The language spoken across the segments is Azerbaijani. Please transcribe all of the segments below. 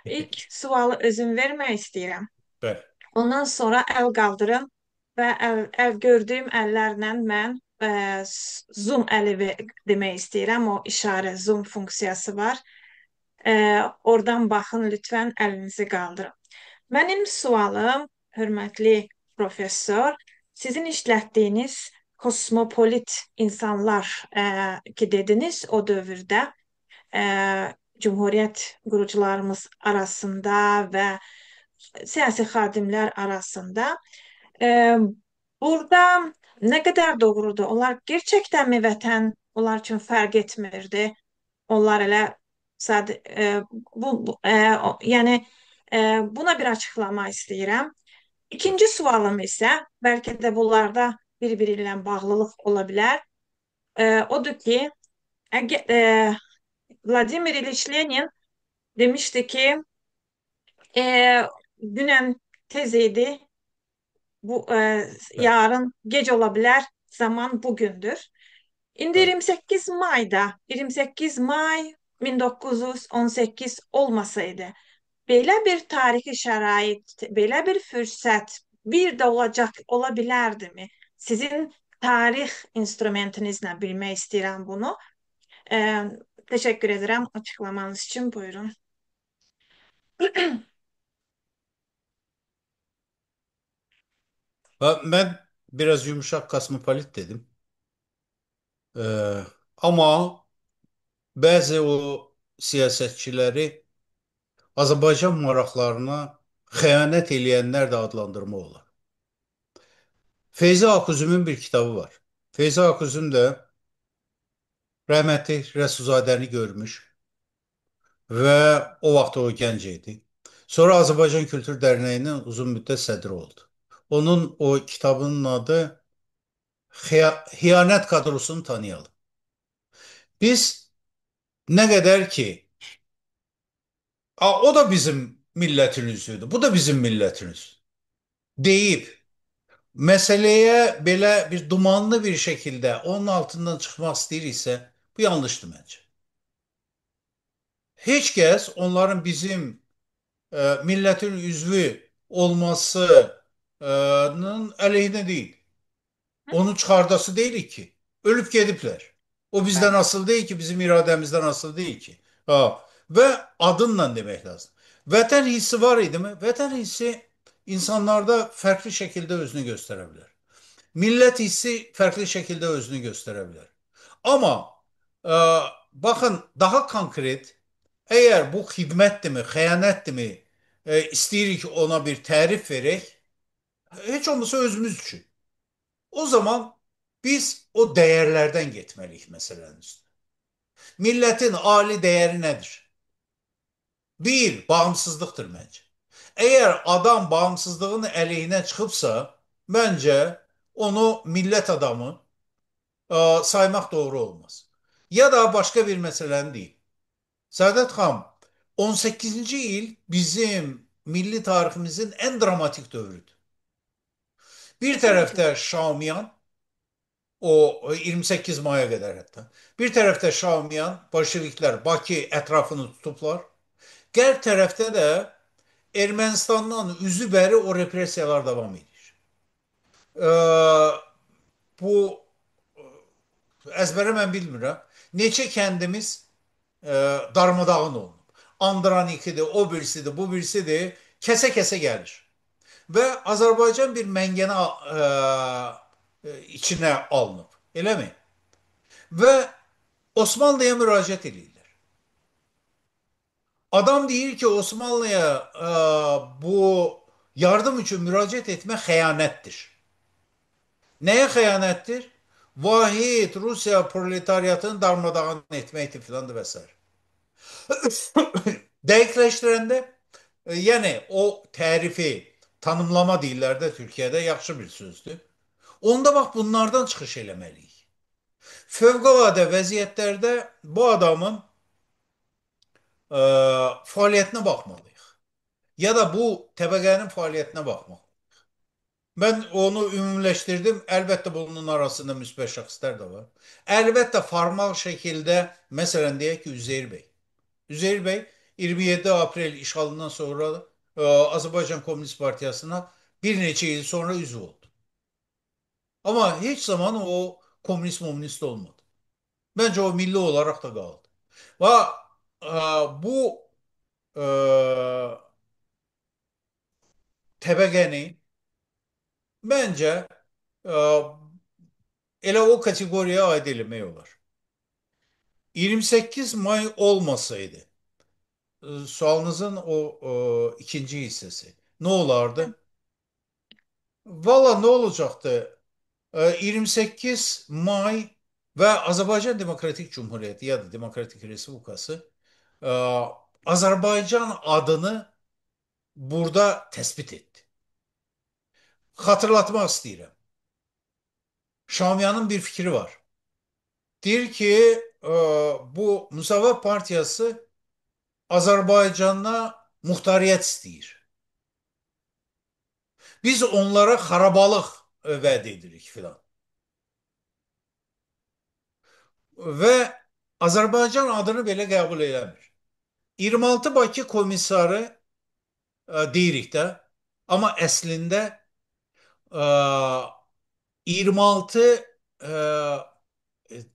İlk sualı özüm vermək istəyirəm. Bəli. Ondan sonra əl qaldırın və əl gördüyüm əllərlə mən zoom əli demək istəyirəm. O işarə zoom funksiyası var. E, Oradan baxın lütfən əlinizi qaldırın. Mənim sualım, hörmətli professor, sizin işlətdiyiniz kosmopolit insanlar ki dediniz o dövrdə e, Cumhuriyyət qurucularımız arasında və siyasi xadimlər arasında e, burada nə qədər doğrudur? Onlar gerçəkdən mi vətən onlar üçün fərq etmirdi? Onlar elə sadə yəni buna bir açıqlama istəyirəm. İkinci sualım isə bəlkə də bunlarda bir-biri ilə bağlılıq ola bilər. Odur ki, Vladimir İliç Lenin demişti ki, e, dünən tez idi, Bəli. yarın gec ola bilər, zaman bugündür. İndi Bəli. 28 mayda, 28 may 1918 olmasaydı, belə bir tarixi şərait, belə bir fürsət bir də ola bilərdimi? Sizin tarix instrumentinizlə bilmək istəyirəm bunu. E, Təşəkkür edirəm açıqlamanız üçün. Buyurun. Ben biraz yumuşak kosmopolit dedim. Ama bazı o siyasetçileri Azərbaycan maraqlarına xəyanət eləyənlər də adlandırma olar. Feyzi Akuzum'un bir kitabı var. Feyzi Akuzum da rəhmətli Rəsulzadəni görmüş və o vaxt o gənc idi. Sonra Azərbaycan Kültür Dərnəyinin uzun müddət sədri oldu. Onun o kitabının adı Xiyanət kadrosunu tanıyalım. Biz nə qədər ki, o da bizim millətin üzüdür, bu da bizim millətiniz deyib məsələyə belə bir dumanlı bir şəkildə onun altından çıxmaq istəyirsə, bu yanlışdır məncə. Heç kəs onların bizim millətin üzvü olmasının əleyhinə deyil. Onu çıxardası deyilik ki. Ölüb gediblər. O bizdən Bəli. asılı değil ki, bizim iradəmizdən asılı değil ki. Ha. Və adınla demək lazım. Vətən hissi var idi mi? Vətən hissi insanlarda fərqli şəkildə özünü göstərə bilər. Millət hissi fərqli şəkildə özünü göstərə bilər. Amma e, baxın daha konkret, əgər bu xidmətdirmi, xəyanətdirmi, istəyirik ona bir tərif verək, heç olmasa özümüz üçün. O zaman biz o değerlerden getməliyik məsələnin üstüne. Milletin ali değeri nedir? Bir, bağımsızlıktır bence. Eğer adam bağımsızlığın əleyhinə çıxıbsa, bence onu millet adamı saymaq doğru olmaz. Ya da başka bir meselen değil. Saadet Xan, 18. il bizim milli tariximizin en dramatik dövrüdür. Bir Kesinlikle. tərəfdə Şamiyan, o 28 May'a kadar hatta. Bir tarafta Şamiyan, Bolşevikler Bakı etrafını tutuplar. Qərb tərəfdə də Ermənistandan üzü bəri o repressiyalar devam edir. Bu əzbərə mən bilmirəm. Neçə kəndimiz darmadağın olunub. Andronikidir, o birisidir, bu birisidir. Kəsə-kəsə gəlir. Və Azərbaycan bir məngənə içinə alınıb. Eləmi? Və Osmanlı'ya müracaat edirlər. Adam deyir ki Osmanlı'ya bu yardım için müracaat etme xəyanətdir. Neye xəyanətdir? Vahid Rusya proletaryatını darmadağın etməkdir filan da və s. Dəqiqləşdirəndə yəni o tərifi tanımlama deyirlər Türkiye'de yaxşı bir sözdür. Onda bax bunlardan çıxış eləməliyik. Fövqəladə vəziyyətlərdə bu adamın e, fəaliyyətinə baxmalıyıq. Ya da bu təbəqənin fəaliyyətinə baxmaq. Ben onu ümumiləşdirdim. Əlbəttə bunun arasında müsbət şəxslər də var. Əlbəttə formal şəkildə məsələn deyək ki, Üzeyir bəy. Üzeyir bəy 27 Aprel işğalından sonra Azərbaycan Komünist Partiyasına bir neçə il sonra üzv oldu. Ama hiç zaman o komünist olmadı. Bence o milli olarak da kaldı. Ve bu e, təbəqəni bence e, elə o kategoriyaya aid eləmək olar. 28 May olmasaydı, sualınızın ikinci hissesi ne olardı? Valla ne olacaktı? 28 May ve Azerbaycan Demokratik Cumhuriyeti ya da Demokratik Respublikası e, Azerbaycan adını burada tespit etti. Hatırlatmak istəyirəm. Şamiyanın bir fikri var. Deyir ki, bu Müsavat Partiyası Azərbaycana muxtariyyət istəyir. Biz onlara xarabalıq vəd edirik filan. Və Azərbaycan adını belə qəbul eləmir. 26 Bakı komissarı deyirik də, amma əslində 26 e,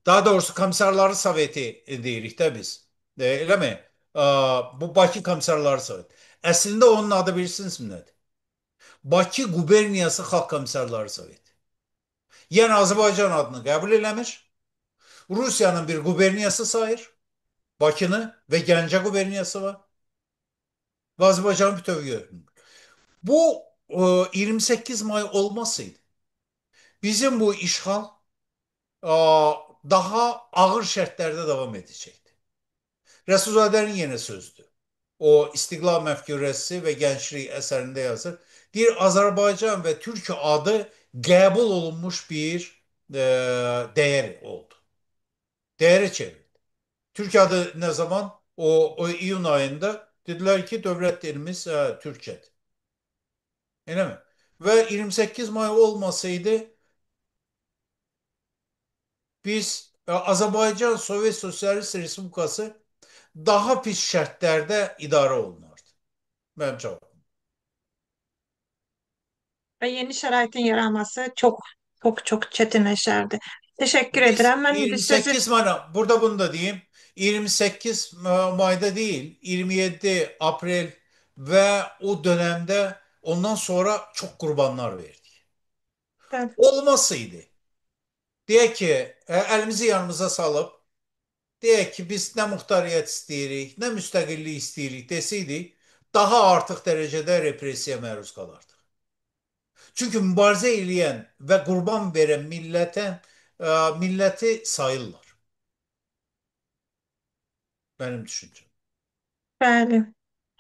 daha doğrusu Komissarları Soveti deyirik də biz. Eləmi? Bu Bakı Komissarları Soveti. Əslində onun adı bilirsiniz mi nədir? Bakı Quberniyası Xalq Komissarları Soveti. Yəni Azərbaycan adını qəbul eləmir. Rusiyanın bir quberniyası sayır. Bakını və Gəncə quberniyası var. Və Azərbaycanın bütöv görünür. Bu 28 May olmasaydı bizim bu işğal daha ağır şərtlərdə davam edəcəkdi. Rəsulzadənin yenə sözdür. O İstiqlal Məfkurəsi və Gənclik əsərində yazır. Deyir, Azərbaycan və Türkiyə adı qəbul olunmuş bir dəyər oldu. Dəyərə çevrildi. Türkiye adı ne zaman? O iyun ayında dediler ki devlet dilimiz Türkçedir. Öyle mi? Ve 28 May olmasaydı biz Azerbaycan Sovyet Sosyalist Respublikası daha pis şartlarda idare olunurdu. Benim cevabım. Ve yeni şəraitin yaranması çok çetinleşerdi. Teşekkür Biz ederim. Ben bir sözü 28 May, burada bunu da diyeyim. 28 May'da değil, 27 April ve o dönemde ondan sonra çok kurbanlar verdik. ben, Olmasaydı, deyək ki, əlimizi yanımıza salıb, deyək ki, biz nə muxtariyyət istəyirik, nə müstəqillik istəyirik desəydik, daha artıq dərəcədə repressiyaya məruz qalardıq. Çünki mübarizə eləyən və qurban verən milləti sayırlar. Mənim düşüncəm. bəli.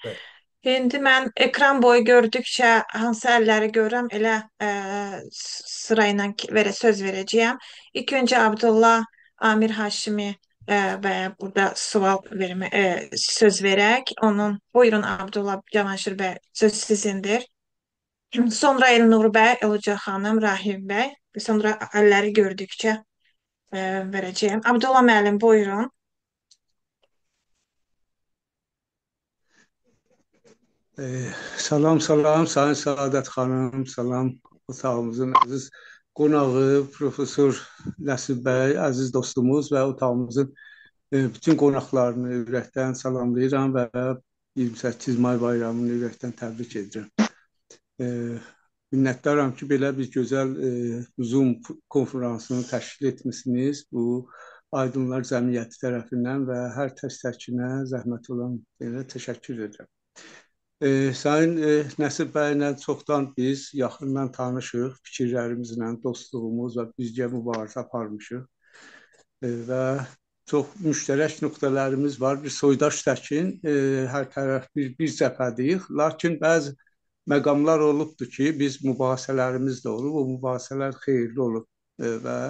Bəli. İndi mən ekran boyu gördükcə hansı əlləri görürəm, elə sırayla söz verəcəyəm. İlk öncə Abdullah Amir Haşimi və burada söz verək. Buyurun Abdullah Cavanşir bəy, söz sizindir. Sonra Elnur bəy, Eluca xanım, Rahim bəy. Sonra əlləri gördükcə verəcəyəm. Abdullah müəllim, buyurun. Salam, salam, Sayın Səadət xanım, salam otağımızın əziz qonağı, Profesor Nəsib bəy, əziz dostumuz və otağımızın bütün qonaqlarını ürəkdən salamlayıram və 28 May bayramını ürəkdən təbrik edirəm. Minnətdaram ki, belə bir gözəl Zoom konferansını təşkil etmişsiniz. Bu Aydınlar Cəmiyyəti tərəfindən və hər təşkilinə zəhmət olan təşəkkür edirəm. Sayın Nəsib bəylə çoxdan biz yaxından tanışıq, fikirlərimizlə, dostluğumuz və birgə mübarizə aparmışıq və çox müştərək nöqtələrimiz var. Bir soydaş təkin, hər tərəf bir cəbhədəyik, lakin bəzi məqamlar olubdur ki, biz mübahisələrimiz də olub, o mübahisələr xeyirli olub və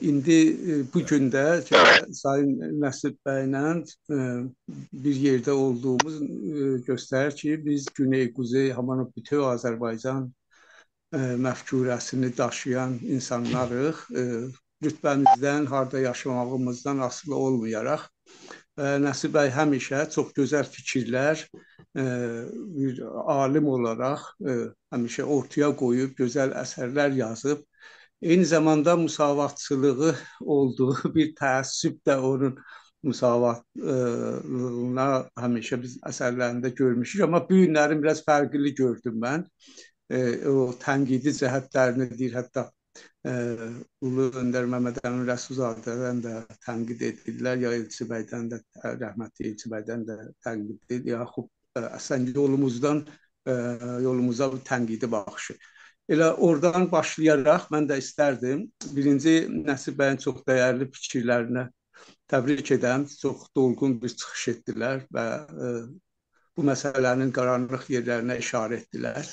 indi bu gün də Sayın Nəsib bəylə bir yerdə olduğumuz göstərir ki, biz Güney-Quzey, haman bütöv Azərbaycan məfkurəsini daşıyan insanlarıq. Rütbəmizdən, harda yaşamağımızdan asılı olmayaraq Nəsir bəy həmişə çox gözəl fikirlər, bir alim olaraq həmişə ortaya qoyub, gözəl əsərlər yazıb. Eyni zamanda müsavatçılığı olduğu bir təəssüb də onun müsavatlığına həmişə biz əsərlərində görmüşük. Amma bu günlərin biraz fərqli gördüm mən. O tənqidi cəhətlərini deyir, hətta Ulu Öndər Məmməd Əmin Rəsulzadədən də tənqid edirlər, ya Elçi bəydən də, rəhmətli Elçi bəydən də tənqid edir, yaxud əslən yolumuza tənqidi baxışı. Elə oradan başlayaraq mən də istərdim, birinci Nəsir bəyin çox dəyərli fikirlərinə təbrik edəm, çox dolğun bir çıxış etdilər və bu məsələnin qaranlıq yerlərinə işarə etdilər.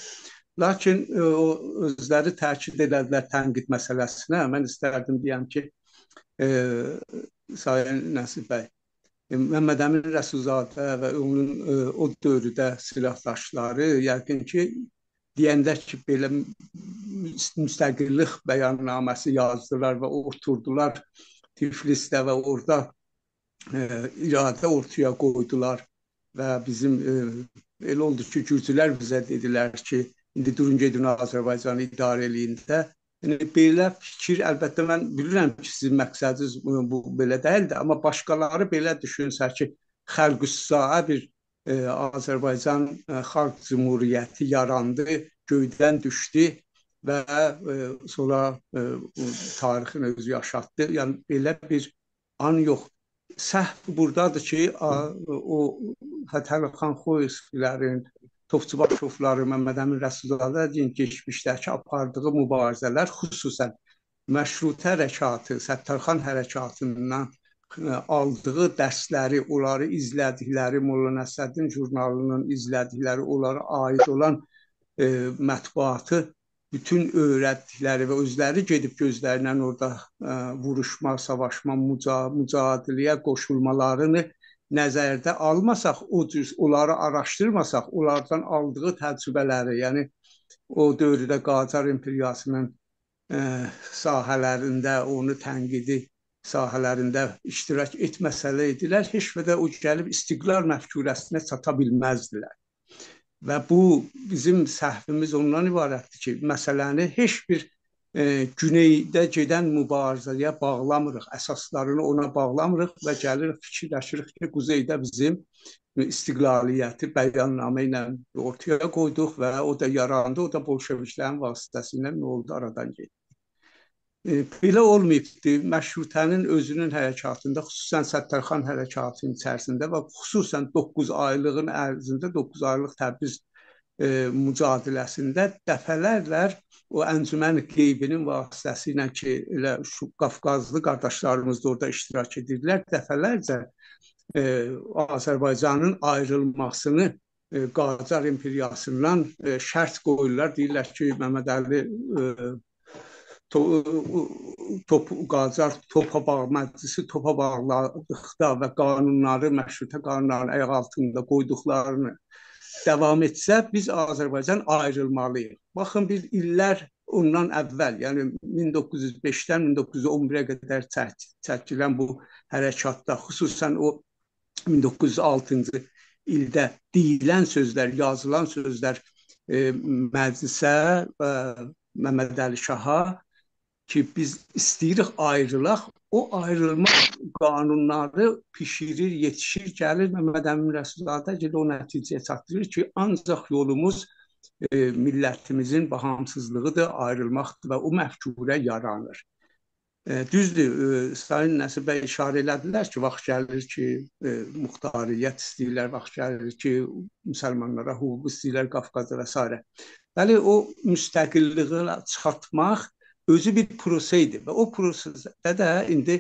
Lakin o özləri təkid edədilər tənqid məsələsinə. Mən istərdim deyəm ki, Sayın Nəsir bəy, Məmməd Əmin Rəsulzadə və onun o dövrdə silahdaşları yəqin ki, deyəndə ki, belə müstəqillik bəyannaməsi yazdılar və oturdular Tiflisdə və orada iradə ortaya qoydular və bizim elə oldu ki, Gürcülər bizə dedilər ki, indi durun gedin Azərbaycanı idarə eləyində. Yəni, belə fikir, əlbəttə mən bilirəm ki, sizin məqsədiniz bu belə deyildir, amma başqaları belə düşünsə ki, xəlqüssaə bir Azərbaycan Xalq Cumhuriyyəti yarandı, göydən düşdü və sonra tarixin özü yaşatdı. Yəni, belə bir an yox. Səhv buradadır ki, o Fətəli xan Xoyevskilərin, Topçubaşovları, Məmməd Əmin Rəsulzadənin geçmişdəki apardığı mübarizələr, xüsusən məşrutə hərəkatı, Səttarxan hərəkatından aldığı dərsləri, onları izlədikləri, Molla Nəsrəddin jurnalının izlədikləri, onlara aid olan mətbuatı bütün öyrətdikləri və özləri gedib gözlərindən orada vuruşma, savaşma, mücadiləyə qoşulmalarını nəzərdə almasaq, onları araşdırmasaq, onlardan aldığı təcrübələri, yəni o dövrdə Qacar imperiyasının sahələrində, onu tənqidi sahələrində iştirak etməsəydilər, heç və o gəlib istiqlal məfkurəsinə çata bilməzdilər. Və bu bizim səhvimiz ondan ibarətdir ki, məsələni heç bir güneydə gedən mübarizəyə bağlamırıq, əsaslarını ona bağlamırıq və gəlirik, fikirləşirik ki, quzeydə bizim istiqlaliyyəti bəyannamə ilə ortaya qoyduq və o da yarandı, o da bolşeviklərin vasitəsilə nə oldu, aradan getdi. Belə olmayıbdır. Məşrutənin özünün hərəkatında, xüsusən Səttarxan hərəkatının içərisində və xüsusən 9 aylığın ərzində, 9 aylıq Təbriz mücadeləsində dəfələrlə o əncümən qeybinin vasitəsilə ki, elə şu Qafqazlı qardaşlarımız da orada iştirak edirlər, dəfələrcə Azərbaycanın ayrılmasını Qacar imperiyasından şərt qoyurlar. Deyirlər ki, Məmməd Əli Qacar Topabağ Məclisi topa bağladıqda və qanunları, məşrutə qanunların ayaq altında qoyduqlarını davam etsə, biz Azərbaycan ayrılmalıyıq. Baxın, bir illər ondan əvvəl, yəni 1905-dən 1911-ə qədər çəkilən bu hərəkatda, xüsusən o 1906-cı ildə deyilən sözlər, yazılan sözlər məclisə, Məmməd Əli Şaha ki, biz istəyirik ayrılaq, o ayrılma qanunları pişirir, yetişir, gəlir Məmməd Əmin Rəsulzadə o nəticəyə çatdırır ki, ancaq yolumuz millətimizin bağımsızlığıdır, ayrılmaqdır və o məfkurə yaranır. Düzdür, Sayın Nəsir bəy işarə elədilər ki, vaxt gəlir ki, muxtariyyət istəyirlər, vaxt gəlir ki, müsəlmanlara hüquq istəyirlər, Qafqazda və s. Bəli, o müstəqilliyə çatmaq özü bir proseydir və o prosesdə də indi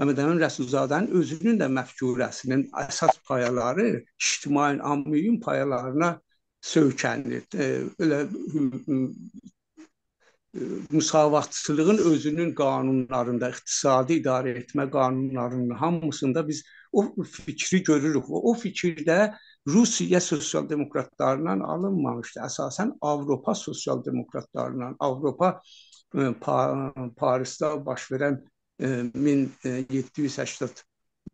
Məmməd Əmin Rəsulzadənin özünün də məfkurəsinin əsas payaları ictimai ammiyun payalarına söykənir. Belə müsavatçılığın özünün qanunlarında, iqtisadi idarə etmə qanunlarının hamısında biz o fikri görürük. O fikirdə Rusiya sosial-demokratlarından alınmamışdı. Əsasən Avropa sosial-demokratlarından, Avropa Parisdə baş verən 1789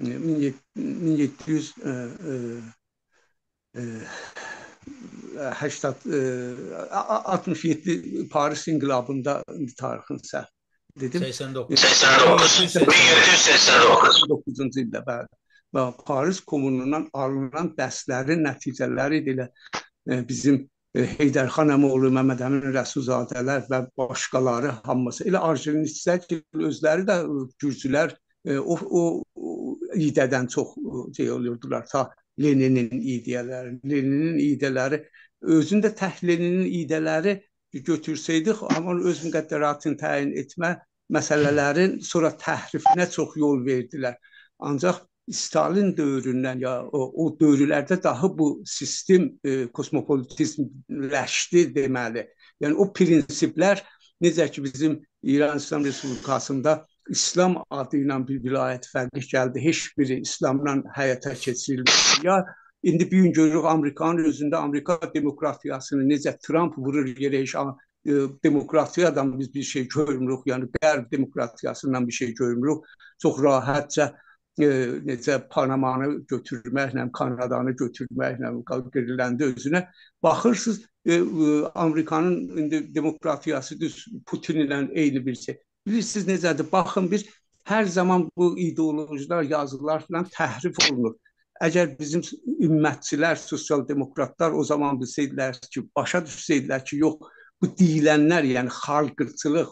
1767 Paris İnqilabında tarixin səhv dedim. 89. 1789-cu ildə bəli. Və Paris Kommunundan alınan dərslərin nəticələri ilə bizim Heydər Xan Əmioğlu, Məmməd Əmin Rəsulzadələr və başqaları hamısı elə arjenistlər ki, özləri də gürcülər o idədən çox olurdular ta Leninin idələri. Leninin idələri özündə tək Leninin idələri götürsəydik, amma öz müqəddəratını təyin etmə məsələlərin sonra təhrifinə çox yol verdilər. Ancaq Stalin dövründən ya o dövrlərdə daha bu sistem kosmopolitizmləşdi deməli. Yəni o prinsiplər necə ki bizim İran İslam Respublikasında İslam adı ilə bir vilayət fərqi gəldi. Heç biri İslamla həyata keçirilmədi. Ya indi bir gün görürük Amerikanın özündə Amerika demokratiyasını necə Trump vurur yerə, heç demokratiyadan biz bir şey görmürük. Yəni qərb demokratiyasından bir şey görmürük. Çox rahatca necə Panamanı götürməklə, Kanadanı götürməklə qeyriləndi özünə. Baxırsınız Amerikanın indi demokratiyası düz Putin ilə eyni bir şey. Bilirsiniz necədir? Baxın biz hər zaman bu ideolojilər, yazılar falan təhrif olunur. Əgər bizim ümmətçilər, sosial demokratlar o zaman bilsəydilər ki, başa düşsəydilər ki, yox, bu deyilənlər, yəni xalqçılıq,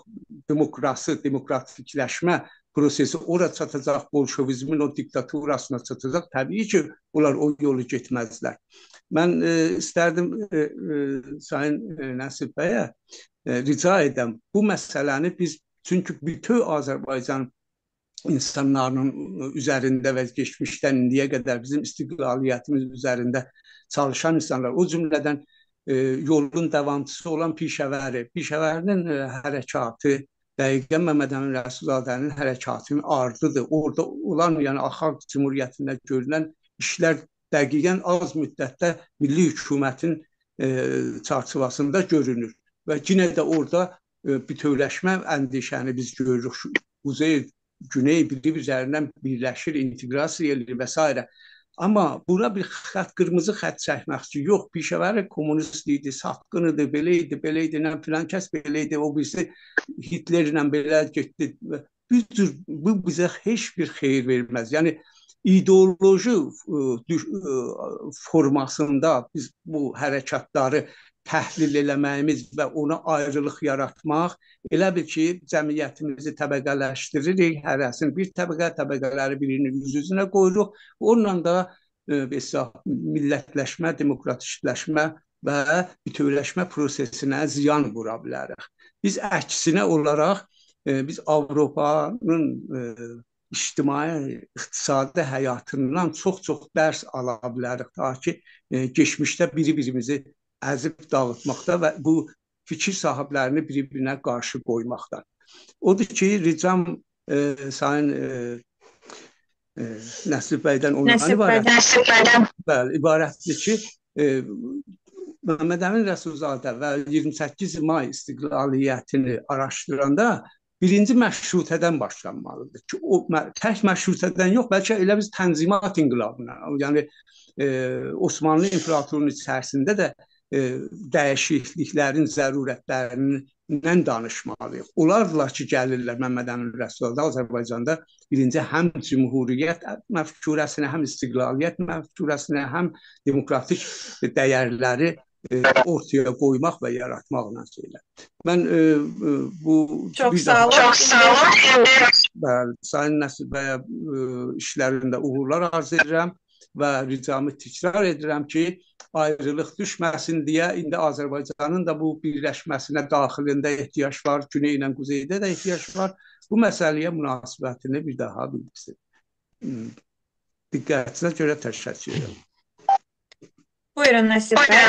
demokrasi, demokratikləşmə prosesi ora çatacaq, bolşevizmin o diktaturasına çatacaq, təbii ki, onlar o yolu getməzlər. Mən istərdim Sayın Nəsib bəyə rica edəm, bu məsələni biz, çünki bütün Azərbaycan insanların üzərində və geçmişdən indiyə qədər bizim istiqlaliyyətimiz üzərində çalışan insanlar, o cümlədən yolun davamçısı olan Pişəvərinin hərəkatı, dəqiqən Məmməd Əmin Rəsulzadənin hərəkatının ardıdır. Orada olan, yəni Xalq Cümhuriyyətində görülən işlər dəqiqən az müddətdə milli hökumətin çarçıvasında görünür. Və yenə də orada bütövləşmə əndişəni biz görürük. Quzey, Güney biri üzərindən birləşir, inteqrasiya edilir və s. Amma buna bir qırmızı xət çəkmək ki, yox, Pişəvəri kommunist idi, satqınıdır, belə idi, filan kəs belə idi, o birisi Hitlerlə belə getdi. Bu bizə heç bir xeyir verməz. Yəni, ideoloji formasında biz bu hərəkatları təhlil eləməyimiz və ona ayrılıq yaratmaq elə bil ki, cəmiyyətimizi təbəqələşdiririk, hərəsini bir təbəqələri birinin üz-üzünə qoyuruq. Onunla da millətləşmə, demokratikləşmə və bütövləşmə prosesinə ziyan vura bilərik. Biz əksinə olaraq, biz Avropanın ictimai, iqtisadi həyatından çox-çox dərs ala bilərik. Ta ki, geçmişdə biri-birimizi əzib dağıtmaqda və bu fikir sahiblərini bir-birinə qarşı qoymaqdan. Odur ki, ricam Sayın Nəsib bəydən ibarətdir ki, Məmməd Əmin Rəsulzadə və 28 may istiqlaliyyətini araşdıranda birinci məşrutədən başlanmalıdır ki, o tək məşrutədən yox, bəlkə elə biz Tənzimat inqilabına, yəni Osmanlı İmparatorluğunun içərisində də dəyişikliklərin zərurətlərindən danışmalıyıq. Onlarla ki, gəlirlər Məmməd Əmin Rəsulzadə Azərbaycanda birinci həm cümhuriyyət məfkurəsinə, həm istiqlaliyyət məfkurəsinə, həm demokratik dəyərləri ortaya qoymaq və yaratmaqla şeylər. Mən bu... Çox sağ olun. Sayın Nəsib bəyə işlərində uğurlar arz edirəm və ricamı təkrar edirəm ki, ayrılıq düşməsin deyə indi Azərbaycanın da bu birləşməsinə daxilində ehtiyac var, Güney ilə Quzeydə də ehtiyac var. Bu məsələyə münasibətini bir daha bildirsin. Diqqətinizə görə təşəkkür edirəm. Buyurun Nəsib bəy.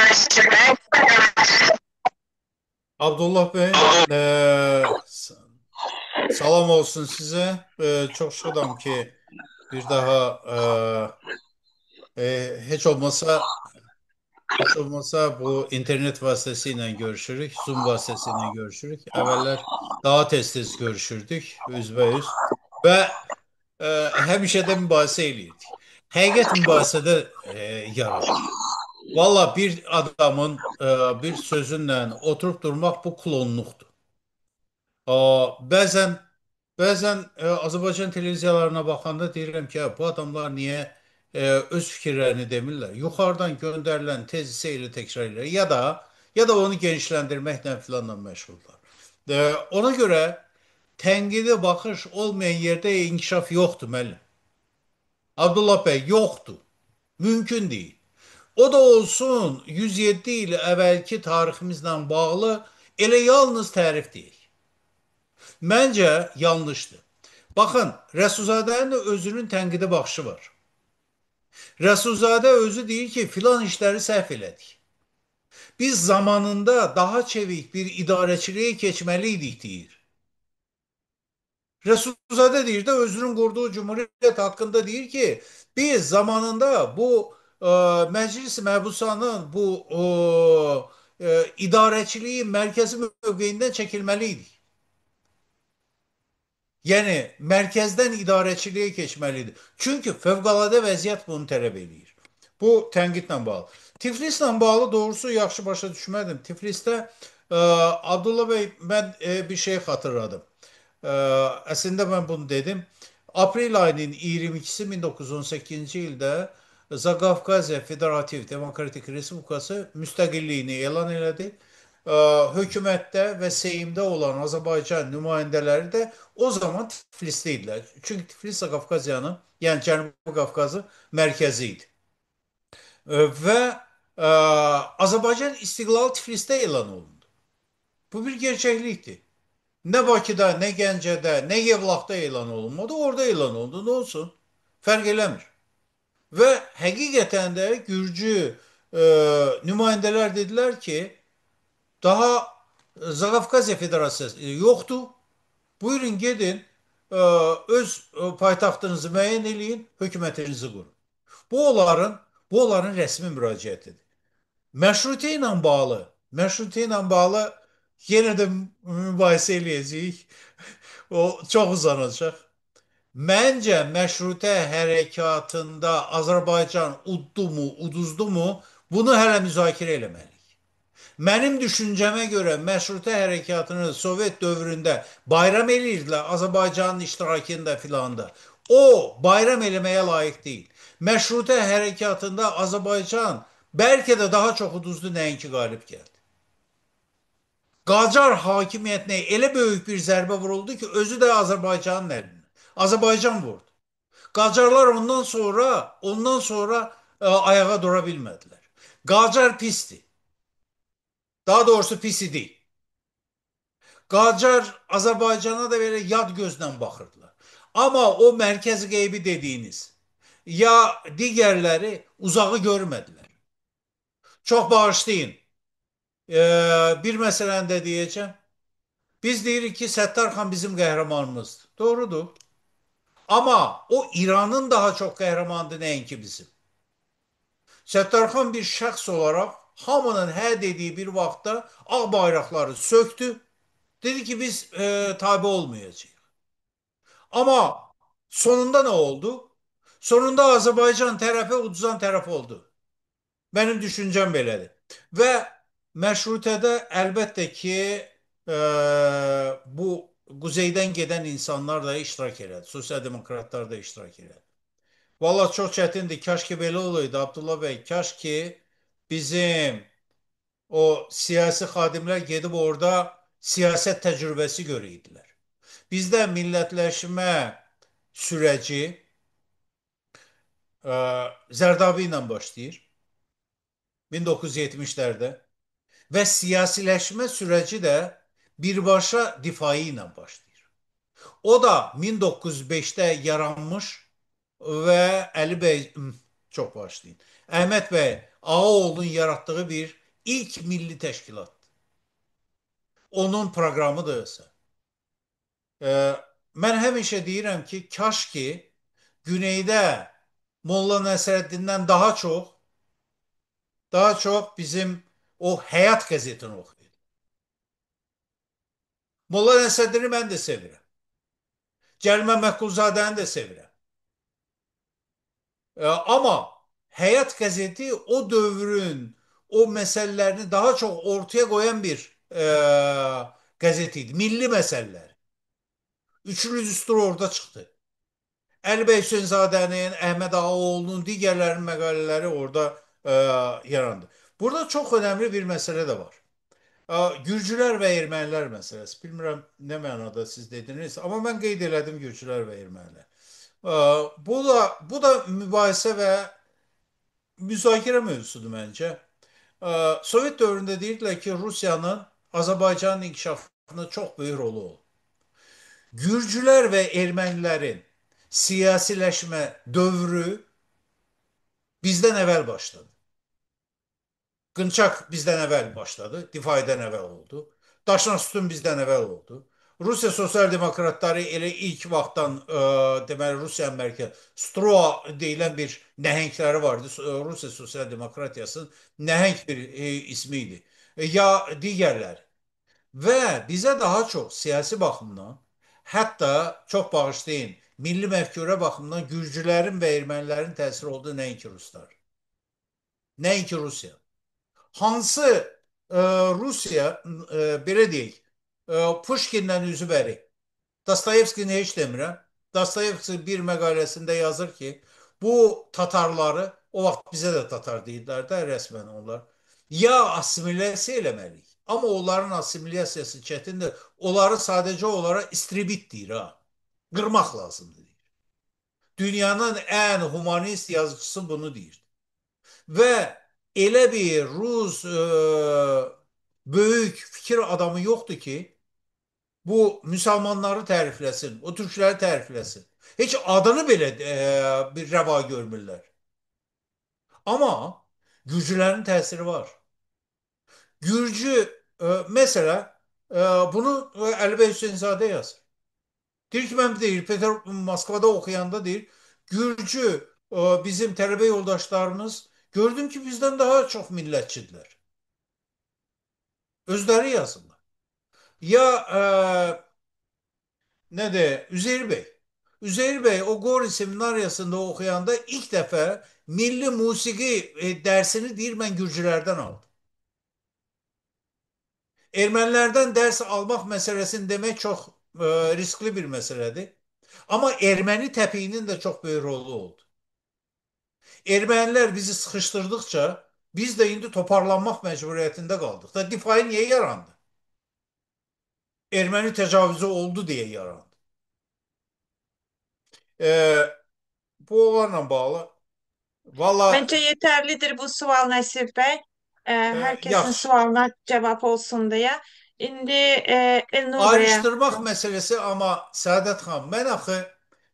Abdullah bəy, salam olsun sizə. Çox şadam ki, bir daha heç olmasa bu internet vasitəsilə görüşürük, Zoom vasitəsilə görüşürük. Əvvəllər daha tez-tez görüşürdük, üzbəyüz. Və həmişə də mübahisə eləyirdik. Həqiqət mübahisədə yaradır. Valla bir adamın bir sözünlə oturup durmaq bu klonluqdur. Bəzən Azərbaycan televiziyalarına baxanda deyirəm ki, bu adamlar niyə öz fikirlərini demirlər? Yuxarıdan göndərilən tezisi ilə təkrar edirlər ya da onu genişləndirməklə filanla məşğullar. Ona görə tənqidi baxış olmayan yerdə inkişaf yoxdur müəllim. Abdullah bəy yoxdur. Mümkün deyil. O da olsun 107 il əvvəlki tariximizlə bağlı elə yalnız tərif deyil. Məncə yanlışdır. Baxın, Rəsulzadənin də özünün tənqidi baxışı var. Rəsulzadə özü deyir ki, filan işləri səhv elədik. Biz zamanında daha çevik bir idarəçiliyə keçməliydik deyir. Resulzade deyir de özünün kurduğu cumhuriyet hakkında deyir ki biz zamanında bu Meclis-i Mebusanın bu idarəçiliğin merkezi mövqeyindən çekilmeliydik. Yani merkezden idarəçiliyə keçməlidir. Çünkü fevkalade vəziyyət bunu tələb edir. Bu tənqidlə bağlı. Tiflislə bağlı doğrusu yaxşı başa düşmədim. Tiflisdə Abdullah bəy mən bir şey xatırladım. Əslində mən bunu dedim. Aprel ayının 22'si 1918 ildə Zaqafqaziya Federativ Demokratik Respublikası müstəqilliyini elan elədi. Hökumətdə və Seymdə olan Azərbaycan nümayəndələri də o zaman Tiflisdə idilər. Çünki Tiflis Zaqafqaziyanın, yəni Cənubi Qafqazın mərkəzi idi. Və Azərbaycan istiqlalı Tiflisdə elan olundu. Bu bir gerçəklikdir. Ne Bakıda, ne Gəncədə, ne Yevlaxda elan olunmadı. Orada elan oldu. Ne olsun? Fərq eləmir. Və həqiqətən də Gürcü nümayəndələr dedilər ki, daha Zaqafqaziya Federasiyası yoxdur. Buyurun gedin öz paytaxtınızı müəyyən eləyin, hökumətinizi qurun. Bu onların rəsmi müraciətidir. Məşrutə ilə bağlı yenə də mübahisə eləyəcəyik. O çox uzanacaq. Məncə məşrutə hərəkatında Azərbaycan uddu mu, uduzdu mu, bunu hələ müzakirə eləməliyik. Mənim düşüncəmə görə məşrutə hərəkatını Sovet dövründə bayram eləyirdilər Azərbaycanın iştirakında filanda. O bayram eləməyə layiq deyil. Məşrutə hərəkatında Azərbaycan bəlkə də daha çox uduzdu, nəinki qalib gəldi. Qacar hakimiyyətinə elə böyük bir zərbə vuruldu ki, özü də Azərbaycanın əlinə. Azərbaycan vurdu. Qacarlar ondan sonra ayağa dura bilmədilər. Qacar pisdi. Daha doğrusu pis idi. Qacar Azərbaycana da belə yad gözlə baxırdılar. Amma o mərkəzi qeybi dediyiniz ya digərləri uzağı görmədilər. Çox bağışlayın. Bir məsələni də deyəcəm. Biz deyirik ki, Səttarxan bizim qəhrəmanımızdır. Doğrudur. Ama o İran'ın daha çok qəhrəmanıdır nəinki bizim. Səttarxan bir şəxs olaraq hamının hə dediği bir vaxtda ağ bayraqları söktü. Dedi ki biz tabi olmayacağıq. Ama sonunda ne oldu? Sonunda Azərbaycan tərəfi uduzan tərəf oldu. Benim düşüncəm belədir. Və məşrutədə əlbəttə ki bu quzeydən gedən insanlar da iştirak elədi. Sosial demokratlar da iştirak elədi. Vallahi çox çətindir. Kaş ki belə olaydı Abdullah bəy. Kaş ki bizim o siyasi xadimlər gedib orada siyasət təcrübəsi görəydilər. Bizdə millətləşmə sürəci Zərdabi ilə başlayır 1970'lerde və siyasiləşmə sürəci də birbaşa difai ilə başlayır. O da 1905'te yaranmış və Əli bəy çox başlayın. Əhməd bəy Ağaoğlu'nun yarattığı bir ilk milli təşkilatdır. Onun proqramıdır ise. Mən həmişə deyirəm ki, kaş ki güneydə Molla Nəsrəddindən daha çox bizim o Həyat qəzetini oxuyur. Molla Nəsrəddini mən də sevirəm. Cəlmə Məqqulzadəni də sevirəm. Ama Hayat gazeti o dövrün o meselelerini daha çok ortaya koyan bir gazeteydi. Milli meseleler. Üçlü düstur orada çıktı. Əlbəy Hüseynzadənin, Əhməd Ağaoğlu'nun, digərlərinin məqalələri orada yarandı. Burada çok önemli bir mesele de var. Gürcüler ve Ermeniler meselesi. Bilmirəm ne mənada siz dediniz ama ben qeyd elədim Gürcüler ve Ermeniler. Bu da mübahisə ve müzakirə mövzusudur bence. Sovyet dövründə deyirdilər ki, Rusiyanın Azərbaycanın inkişafında çok büyük rolü oldu. Gürcüler ve Ermenilerin siyasileşme dövrü bizden evvel başladı. Qınçaq bizdən əvvəl başladı, Difaidən əvvəl oldu. Daşnasütun bizdən əvvəl oldu. Rusiya Sosial Demokratları elə ilk vaxtdan deməli Rusiyanın mərkəzi Strua deyilən bir nəhəngləri vardı. Rusiya Sosial Demokratiyasının nəhəng bir ismi idi. Ya digərləri. Və bizə daha çox siyasi baxımdan, hətta çox bağışlayın, milli məfkurə baxımından Gürcülərin və Ermənilərin təsiri oldu nəinki Ruslar. Nəinki Rusiya. Hansı Rusiya belə deyək, Pushkindən üzü bəri. Dostoyevskini heç demirəm. Dostoyevski bir məqaləsində yazır ki, bu Tatarları, o vaxt bizə də Tatar deyirlər də rəsmən onlar, ya assimilyasiya eləməliyik. Amma onların assimilyasiyası çətindir. Onları sadəcə olaraq istribit deyir ha. Qırmaq lazımdır deyir. Dünyanın ən humanist yazıcısı bunu deyir. Ve elə bir Rus böyük fikir adamı yoktu ki bu Müslümanları tərifləsin, o Türkləri tərifləsin. Heç adını belə bir rəva görmürlər. Ama Gürcülərin təsiri var. Gürcü mesela bunu Əli bəy Hüseynzadə yazır. Deyir ki, mən deyir, Moskvada oxuyanda deyir, Gürcü bizim tələbə yoldaşlarımız gördüm ki bizden daha çok millətçidirlər. Özləri yazırlar. Ya ne de Üzeyir Bey. Üzeyir Bey o Gori seminaryasında okuyanda ilk defa milli musiki dersini deyir ben Gürcülerden aldım. Ermenilerden ders almak meselesini demek çok riskli bir meseledir. Ama Ermeni təpiyinin de çok büyük rolü oldu. Ermeniler bizi sıkıştırdıkça biz de indi toparlanmak mecburiyetinde kaldık. Da Difai niye yarandı? Ermeni tecavüzü oldu diye yarandı. Bu olanla bağlı. Valla Bence yeterlidir bu sual Nəsib bəy. Herkesin yaxşı. sualına cevap olsun diye. İndi Elnur bəyə. Ayrıştırmak meselesi ama Saadet Xan ben axı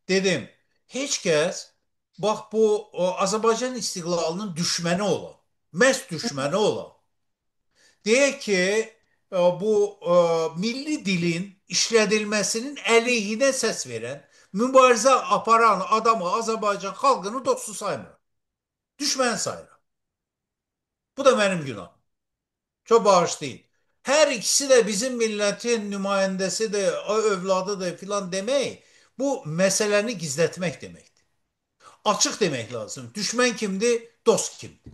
dedim heç kəs bax bu Azərbaycan istiqlalının düşməni olan, məhz düşməni olan deyək ki bu milli dilin işlədilməsinin əleyhinə səs verən, mübarizə aparan adamı Azərbaycan xalqını dostu saymır. Düşmən sayır. Bu da benim günahım. Çok bağışlayın. Her ikisi de bizim milletin nümayəndəsi de, övladı da filan demek, bu meseleni gizletmek demektir. Açık demek lazım. Düşman kimdi, dost kimdi?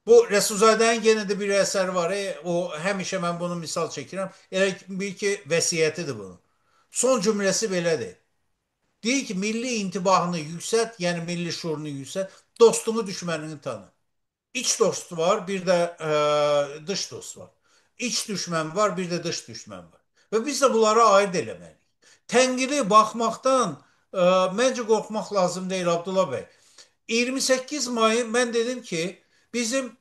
Bu Resulzade'nin gene de bir eser var. O həmişə mən bunu misal çəkirəm. Elə bil ki, vəsiyyətidir bunun. Son cümlesi belədir. Deyir ki, milli intibahını yüksət, yəni milli şuurunu yüksət, dostunu düşmənini tanı. İç dost var, bir de dış dost var. İç düşman var, bir de dış düşman var. Ve biz de bunlara ayırt eləməliyik. Tənqidi baxmaqdan məncə qorxmaq lazım deyil Abdullah bəy. 28 Mayı mən dedim ki, bizim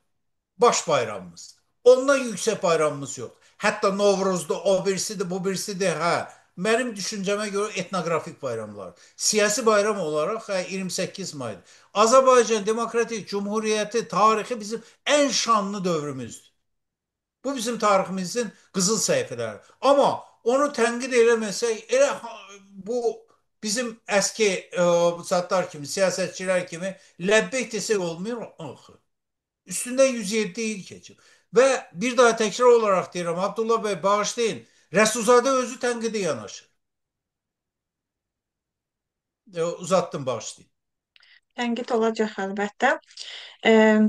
baş bayramımız. Ondan yüksek bayramımız yok. Hatta Novruz'da o birisidir, bu birisidir. Ha. Benim düşünceme göre etnografik bayramlar. Siyasi bayram olarak 28 Mayı'dır. Azerbaycan Demokratik Cumhuriyeti tarihi bizim en şanlı dövrümüzdür. Bu bizim tarihimizin kızıl sayfaları. Ama onu tənkit eləməsək, bu bizim eski sattar kimi, siyasetçiler kimi ləbbeyk desək olmuyor. Üstünden 107 yıl geçiyor. Ve bir daha tekrar olarak diyorum Abdullah Bey bağışlayın. Resulzade özü tenkide yanaşır. Uzattım bağışlayın. Tənqid olacaq əlbəttə.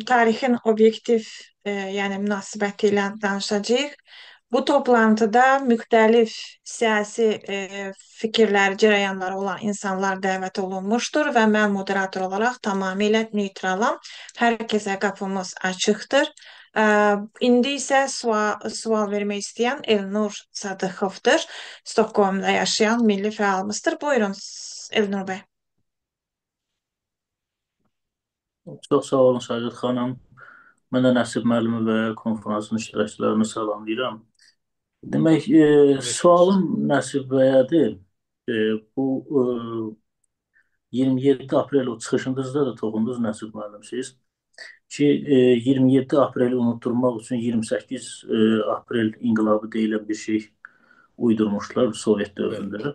Tarixin obyektiv, yəni münasibəti ilə danışacağıq. Bu toplantıda müxtəlif siyasi fikirlər, cərəyanları olan insanlar dəvət olunmuşdur və mən moderator olaraq tamamilə neytralam. Hər kəsə qapımız açıqdır. İndi isə sual vermək istəyən Elnur Sadıxovdur. Stokholmda yaşayan milli fəalımızdır. Buyurun Elnur bəy. Çox sağ olun Sacid xanım. Mən də Nəsib müəllimi və konferansın iştirakçılarını salamlayıram. Demək, sualım Nəsib bəyədir. Bu 27 aprel o çıxışınızda da toxundunuz Nəsib müəllim siz ki 27 apreli unutturmaq üçün 28 aprel inqilabı deyilən bir şey uydurmuşlar Sovet dövründə.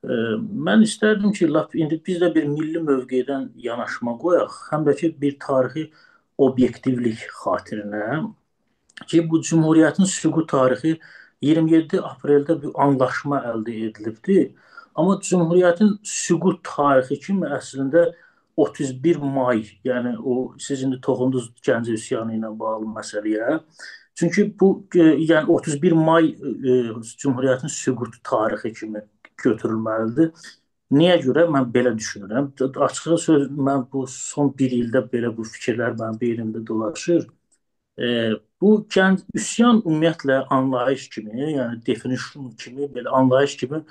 Mən istərdim ki, indi biz də bir milli mövqedən yanaşma qoyaq, həm də ki, bir tarixi obyektivlik xatirinə ki, bu Cümhuriyyətin süqut tarixi 27 apreldə bir anlaşma əldə edilibdir. Amma Cümhuriyyətin süqut tarixi kimi əslində 31 may, yəni o siz indi toxundunuz Gəncə üsyanı ilə bağlı məsələyə. Çünki bu, yəni 31 may Cümhuriyyətin süqut tarixi kimi götürülməlidir. Niyə görə? Mən belə düşünürəm. Açıqca söz, mən bu son bir ildə belə bu fikirlər mənim beynimdə dolaşır. Bu üsyan ümumiyyətlə anlayış kimi, yəni definition kimi, belə anlayış kimi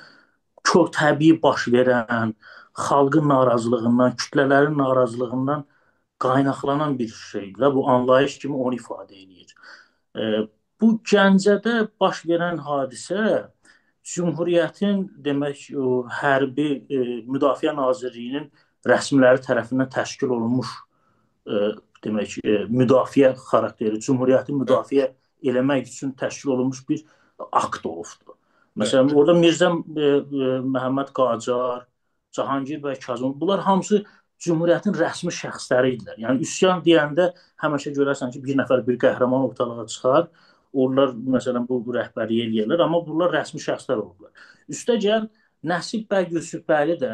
çox təbii baş verən, xalqın narazılığından, kütlələrin narazılığından qaynaqlanan bir şeydir. Bu anlayış kimi onu ifadə edir. Bu Gəncədə baş verən hadisə Cümhuriyyətin demək o hərbi Müdafiə Nazirliyinin rəsmiləri tərəfindən təşkil olunmuş demək müdafiə xarakterli, Cümhuriyyəti müdafiə eləmək üçün təşkil olunmuş bir akt olubdur. Məsələn, orada Mirzə Məhəmməd Qacar, Cahangir bəy Kazım, bunlar hamısı Cümhuriyyətin rəsmi şəxsləri idilər. Yəni üsyan deyəndə həmişə görərsən ki, bir nəfər bir qəhrəman ortalığa çıxar. Onlar məsələn bu rəhbərliyi eləyirlər, amma bunlar rəsmi şəxslər oldular. Üstəgəl Nəsib bəy Yusifbəyli də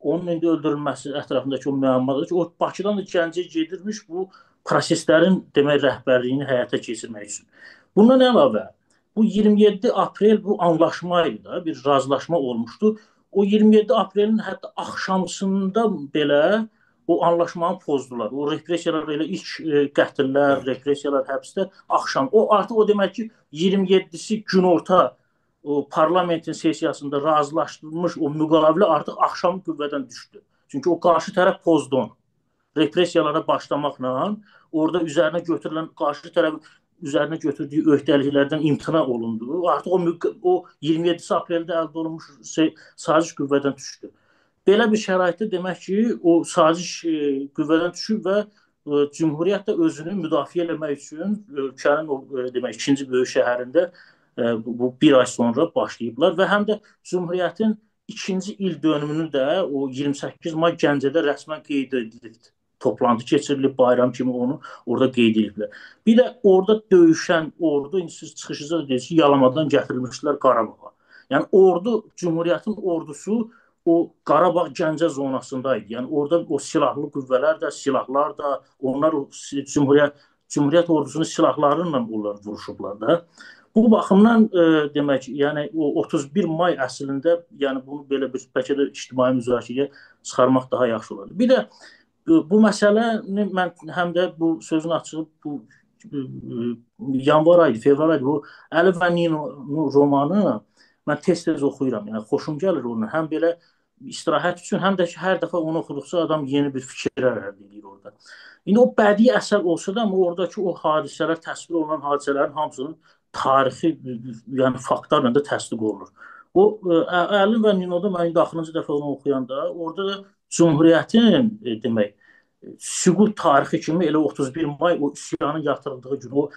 onun indi öldürülməsi ətrafındakı o müəmmadır ki, o Bakıdan da Gəncəyə gedirmiş bu proseslərin demək rəhbərliyini həyata keçirmək üçün. Bundan əlavə bu 27 aprel bu anlaşma idi da, bir razılaşma olmuşdu. O 27 aprelin hətta axşamsında belə o anlaşmanı pozdular. O repressiyalar elə ilk qətllər, repressiyalar, həbsdə axşam. O artıq o demək ki 27-si günorta o parlamentin sessiyasında razılaşdırılmış o müqavilə artıq axşam qüvvədən düşdü. Çünki o qarşı tərəf pozdu onu. Repressiyalara başlamaqla orada üzərinə götürülən qarşı tərəf üzərinə götürdüyü öhdəliklərdən imtina olundu. Artıq o 27 apreldə əldə olunmuş saziş qüvvədən düşdü. Belə bir şəraitdə demək ki, o saziş qüvvədən düşüb və Cümhuriyyət də özünü müdafiə eləmək üçün ölkənin o demək ikinci böyük şəhərində bu bir ay sonra başlayıblar və həm də Cümhuriyyətin ikinci il dönümünü də o 28 may Gəncədə rəsmən qeyd edilibdir. Toplantı keçirilib, bayram kimi onu orada qeyd ediblər. Bir də orada döyüşən ordu, siz çıxışınızda da deyirsiniz ki, Yalamadan gətirilmişlər Qarabağa. Yəni ordu, Cümhuriyyətin ordusu o Qarabağ Gəncə zonasındaydı. Yəni orada o silahlı qüvvələr də, silahlar da, onlar o Cümhuriyyət ordusunun silahlarıyla onlar vuruşublar da. Bu baxımdan demək, yəni o 31 may əslində, yəni bunu belə bir bəlkə də ictimai müzakirəyə çıxarmaq daha yaxşı olar. Bir də bu məsələni mən həm də bu sözün açığı bu yanvar ayı, fevral ayı bu Əli və Nino romanı mən tez-tez oxuyuram. Yəni xoşum gəlir onunla. Həm belə istirahət üçün, həm də ki hər dəfə onu oxuduqca adam yeni bir fikirlər əldə edir orada. İndi o bədii əsər olsa da, amma oradakı o hadisələr, təsvir olunan hadisələrin hamısının tarixi, yəni faktlarla da təsdiq olunur. O Əli və Nino'da mən axırıncı dəfə onu oxuyanda orada da Cümhuriyyətin demək süqut tarixi kimi elə 31 may o üsyanın yatırıldığı gün o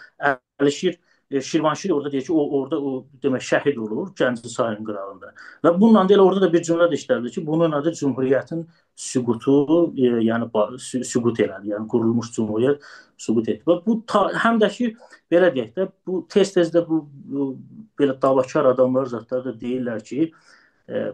Şirvanşir orada deyir ki, orada o demək şəhid olur Gəncə sahilinin qırağında. Və bununla da elə orada da bir cümlə də işlədir ki, bunun adı Cümhuriyyətin süqutu, yəni süqut elədi. Yəni qurulmuş Cümhuriyyət süqut etdi. Və bu həm də ki belə deyək də bu tez-tez də bu belə davakar adamlar zətlər də deyirlər ki,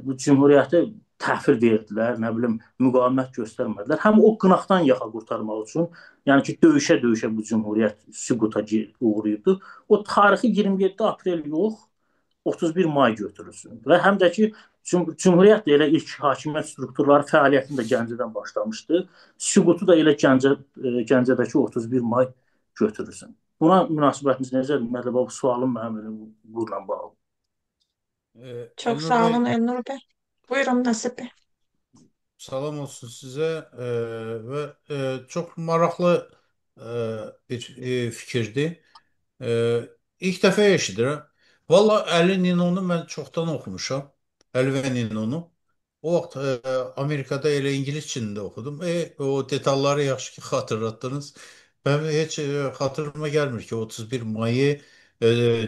bu Cümhuriyyəti təhvil verdilər, nə bilim, müqavimət göstərmədilər. Həm o qınaqdan yaxa qurtarmaq üçün, yəni ki, döyüşə-döyüşə bu cümhuriyyət süquta uğrayıbdı. O tarixi 27 aprel yox, 31 may götürülsün. Və həm də ki, Cümhuriyyət də elə ilk hakimiyyət strukturları fəaliyyətini də Gəncədən başlamışdı. Süqutu da elə Gəncədəki 31 may götürülsün. Buna münasibətiniz necədir? Ümumiyyətlə, bu sualım mənim elə bununla bağlı. Çok Elnur sağ Bey, olun Elnur Bey. Buyurun Nasip Bey. salam olsun sizə və çox maraqlı bir fikirdir. İlk dəfə eşidirəm. Valla Əli Ninonu mən çoxdan oxumuşam. Əli və Ninonu. O vaxt Amerikada elə ingilis dilində oxudum. O detalları yaxşı ki xatırlatdınız. Ben heç xatırıma gəlmir ki 31 mayı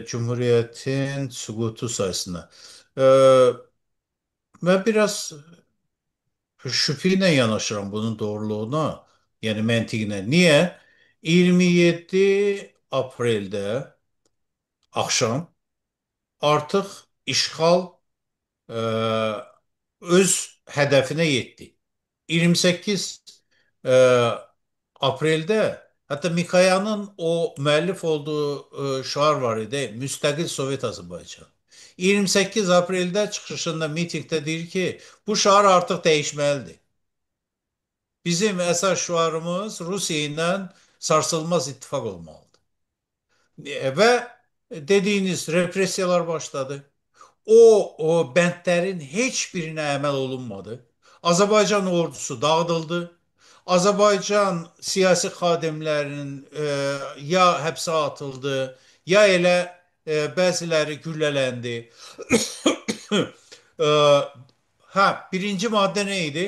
Cumhuriyetin süqutu sayısına. E, Ben biraz şüpheyle yanaşıram bunun doğruluğuna. Yani məntiqinə. Niye? 27 apreldə axşam artıq işğal e, öz hədəfinə yetdi. 28 e, apreldə hətta Mikayanın o müəllif olduğu şüar var idi, Müstəqil Sovet Azərbaycan. 28 apreldə çıxışında, mitingdə deyir ki, bu şüar artıq dəyişməlidir. Bizim əsas şüarımız Rusiya ilə sarsılmaz ittifak olmalıdır. Və dediyiniz repressiyalar başladı. O bəndlərin heç birinə əməl olunmadı. Azərbaycan ordusu dağıdıldı. Azərbaycan siyasi xadimlərinin ya həbsə atıldı, ya elə bəziləri güllələndi. E, ha, birinci maddə nə idi?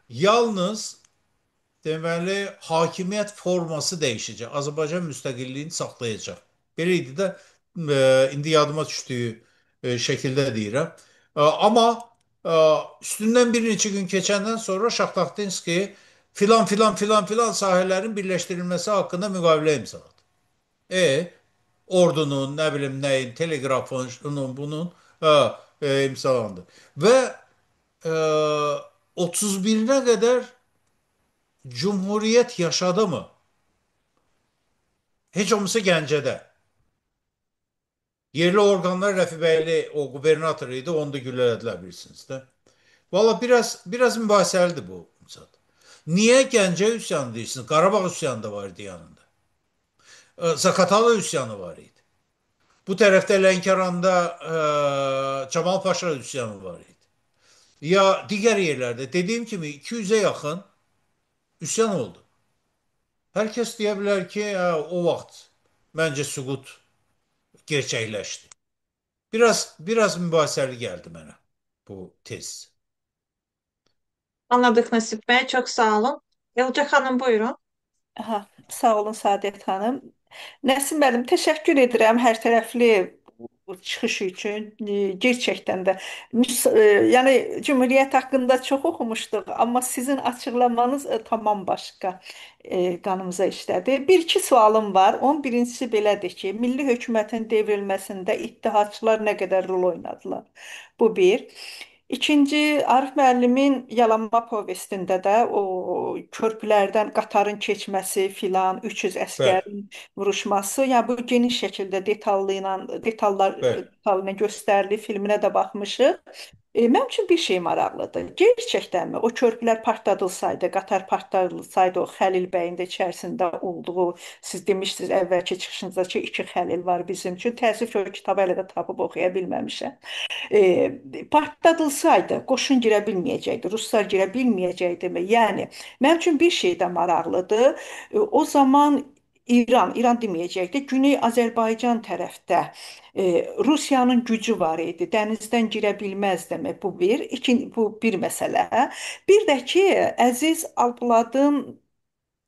Yalnız deməli hakimiyyət forması dəyişəcək. Azərbaycan müstəqilliyini saxlayacaq. Belə idi də indi yadıma düşdüyü şəkildə deyirəm. Amma üstündən bir neçə gün keçəndən sonra Şahtaxtinski filan filan filan filan sahələrin birləşdirilməsi haqqında müqavilə imzaladı. Ordunun, nə bilim nəyin, telegrafın, şunun, bunun imzalandı. Və 31-nə qədər Cumhuriyet yaşadı mı? Heç olmasa Gəncədə. Yerli orqanlar Rəfibəyli o qubernator idi, onu da güllələdilər bilirsiniz də. Valla biraz mübahisəlidir bu. Niye Gəncə üsyanı deyirsiniz? Qarabağ üsyanı da var idi yanında. Zaqatala üsyanı var idi. Bu tərəfdə Lənkəranda Camal Paşa üsyanı var idi. Ya digər yerlərdə dediyim kimi 200'e yaxın üsyan oldu. Hər kəs deyə bilər ki, o vaxt məncə süqut gerçəkləşdi. Biraz mübahisəli geldi mənə bu tez. Anladık Nasip Bey. Çok sağ olun. Yılcak Hanım buyurun. Aha, sağ olun Saadət xanım. Nəsim müəllim, təşəkkür edirəm hər tərəfli bu çıxışı üçün. Gerçəkdən də yəni Cümhuriyyət haqqında çox oxumuşduq, amma sizin açıqlamanız tamam başqa qanımıza işlədi. Bir iki sualım var. 11-incisi belədir ki, milli hökumətin devrilməsində İttihatçılar nə qədər rol oynadılar? Bu bir. İkinci, Arif müəllimin Yalanma povestində də o körpülərdən qatarın keçməsi filan, 300 Bəli, əskərin vuruşması, yəni bu geniş şəkildə bəli. detallı göstərilir, filminə də baxmışıq. Mənim üçün bir şey maraqlıdır. Gerçəkdənmi o körpülər partladılsaydı, qatar partladılsaydı, o Xəlil bəyin də içərisində olduğu, siz demişdiniz əvvəlki çıxışınızda ki, iki Xəlil var bizim üçün. Təəssüf ki, o kitabı hələ də tapıb oxuya bilməmişəm. Partladılsaydı qoşun girə bilməyəcəkdi, ruslar girə bilməyəcəkdimi? Yəni mənim üçün bir şey də maraqlıdır. O zaman İran deməyəcəkdi, Güney Azərbaycan tərəfdə Rusiyanın gücü var idi, dənizdən girə bilməzdimi? Bu bir məsələ. Bir də ki, Əziz Alpoladın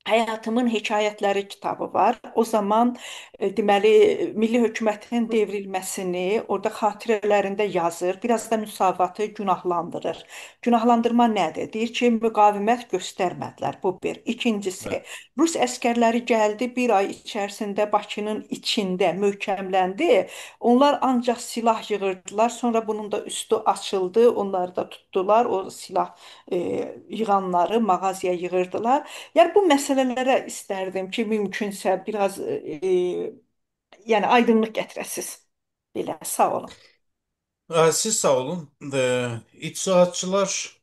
Həyatımın Hekayətləri kitabı var. O zaman deməli milli hökumətin devrilməsini orada xatirələrində yazır. Biraz da Müsavatı günahlandırır. Günahlandırma nədir? Deyir ki, müqavimət göstərmədilər. Bu bir. İkincisi, Evet. Rus əskərləri gəldi, bir ay içərisində Bakının içində möhkəmləndi. Onlar ancaq silah yığırdılar. Sonra bunun da üstü açıldı. Onları da tutdular. O silah yığanları mağazaya yığırdılar. Yəni bu məsələlərə istərdim ki, mümkünsə biraz yəni aydınlıq gətirəsiz. Belə, sağ olun. Siz sağ olun. İttihatçılar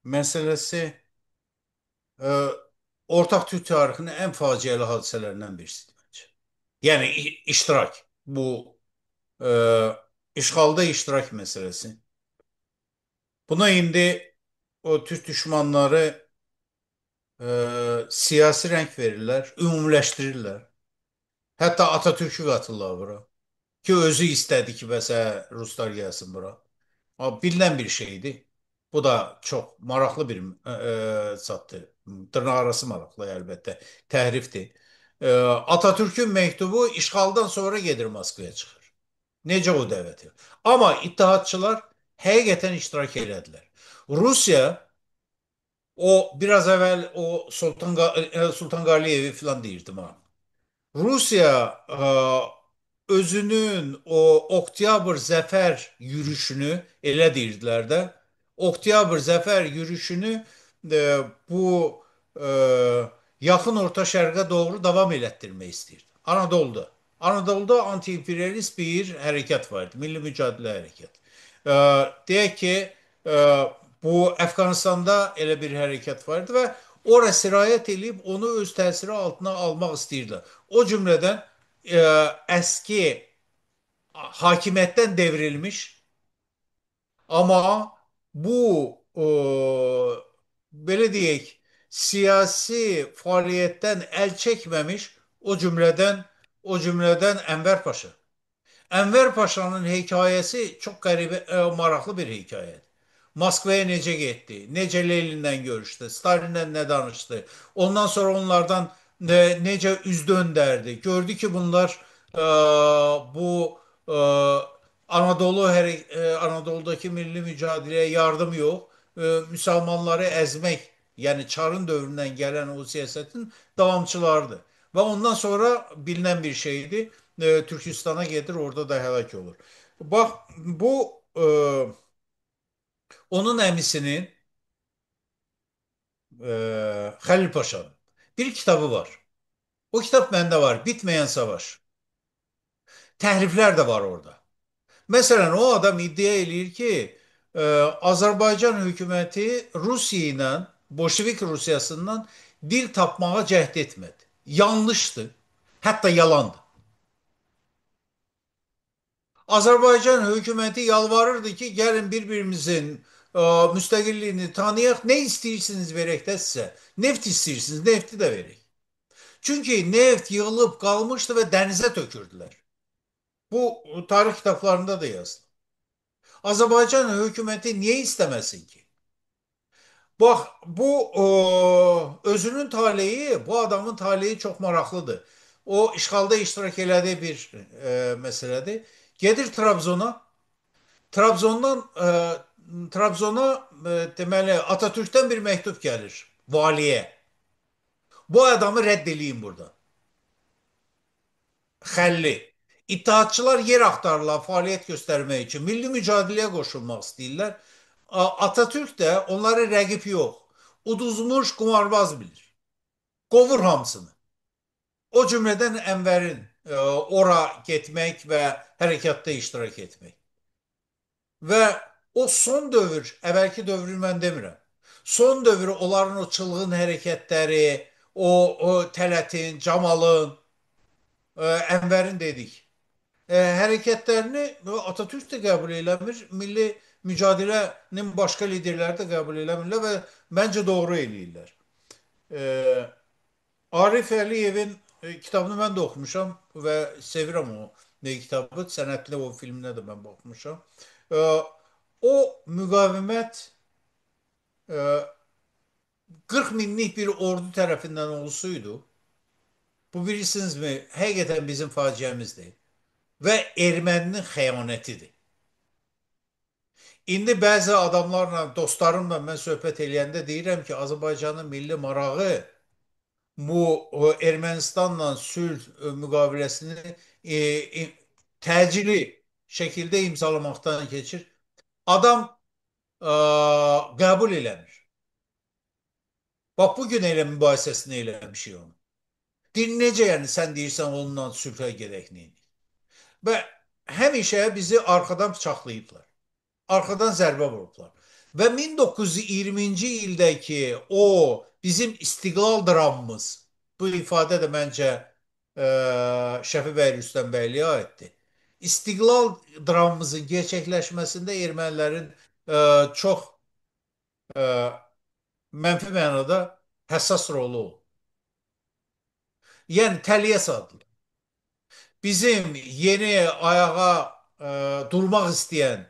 meselesi e, ortak Türk tarihinin en facialı hadiselerinden birisidir bence. Yani iştirak. Bu e, işgalda iştirak meselesi. Buna indi o Türk düşmanları siyasi renk verirler, ümumileştirirler. Hatta Atatürk'ü katırlar bura. Ki özü istedi ki mesela Ruslar gelsin bura. Ama bilinen bir şeydi. Bu da çok maraklı bir sattı. Tırnak arası maraklı elbette. Təhrifti. Atatürk'ün mektubu işgaldan sonra gelir Moskva'ya çıkar. Nece o devleti. Ama İttihatçılar həqiqətən iştirak elədilər. Rusya o biraz evvel o Sultan Galiyevi falan deyirdim ha. Rusya özünün o Oktyabr Zafer yürüyüşünü elə deyirdilər də. Oktyabr Zafer yürüyüşünü bu e, yaxın Orta Şərqə doğru davam elətdirmək istəyirdi. Anadolu'da. Anadolu'da anti-imperialist bir hərəkət var idi. Milli Mücadilə Hərəkət. Deyək ki, e, bu Əfqanistanda elə bir hərəkət vardı və ora sirayət edib onu öz təsiri altına almaq istəyirdi. O cümleden eski hakimiyetten devrilmiş ama bu belə deyək, siyasi faaliyetten el çekmemiş o cümleden Enver Paşa. Enver Paşa'nın hikayesi çok garip, maraqlı bir hikaye. Moskva'ya necə getdi, necə Lenin'le görüştü, Stalin'le ne danıştı. Ondan sonra onlardan necə üz döndərdi. Gördü ki bunlar bu Anadolu'daki milli mücadeleye yardım yok. Müslümanları ezmek yani Çar'ın dövründen gelen o siyasetin devamçılardı. Ve ondan sonra bilinen bir şeydi. Türkistan'a gelir orada da helak olur. Bak bu onun emisinin Halil Paşa'nın bir kitabı var. O kitap bende var. Bitmeyen Savaş. Təhrifler de var orada. Mesela o adam iddia ediyor ki Azerbaycan hükümeti Rusya ile Bolşevik Rusyasından dil tapmağa cəhd etmedi. Yanlıştı. Hatta yalandı. Azerbaycan hükümeti yalvarırdı ki gelin birbirimizin müstakilliğini tanıyak. Ne istiyorsunuz verek de size. Neft istiyorsunuz, nefti de verek. Çünkü neft yığılıp kalmıştı ve denize tökürdüler. Bu tarih kitaplarında da yazılı. Azerbaycan hükümeti niye istemesin ki? Bak bu özünün taleyi, bu adamın taleyi çok maraklıdır. O işgalda iştirak elədiği bir meseledir. Gedir Trabzon'a. Trabzon'a deməli Atatürk'ten bir mektup gelir valiye. Bu adamı reddeleyin burada. Xəlli. İttihatçılar yer axtarırlar faaliyet göstermek için. Milli mücadeleye koşulmak istəyirlər. Atatürk de onları rəqib yox. Uduzmuş kumarbaz bilir. Qovur hamısını. O cümleden Enver'in ora getmək və hərəkatda iştirak etmək. Və o son dövr, əvvəlki dövrü mən demirəm. Son dövrü onların o çılğın hərəkətləri, o Tələtin, Camalın, Enver'in dedik. Hərəkətlərini Atatürk də qəbul eləmir, milli mücadilənin başqa liderləri də qəbul eləmirlər və məncə doğru eləyirlər. E, Arif Əliyevin kitabını mən də oxumuşam və sevirəm o kitabı. Sənətli o filminə də mən baxmışam. E, O müqavimət 40 minlik bir ordu tarafından olsaydı, bu bilirsiniz mi, hakikaten bizim faciamızdı. Ve Erməninin xəyanətidir. İndi bəzi adamlarla, dostlarımla mən söhbət eləyəndə deyirəm ki, Azərbaycanın milli marağı bu Ermənistanla sülh müqaviləsini təcili şəkildə imzalamaqdan keçir. Adam qəbul eləmir. Bax, bugün elə mübahisəsini eləmişik onu. Din necə, yəni sən deyirsən onunla sülhə gedək neyin? Və həmişə bizi arxadan bıçaqlayıblar. Arkadan zərbə vurublar. Və 1920-ci ildəki o bizim istiqlal dramımız, bu ifadə də məncə Şəfi bəy Rüstəmbəyliyə aiddir. İstiqlal dramımızın gerçəkləşməsində ermənilərin çox e, mənfi mənada həssas rolu olub. Yəni təliyə saldılar. Bizim yeni ayağa durmaq istəyən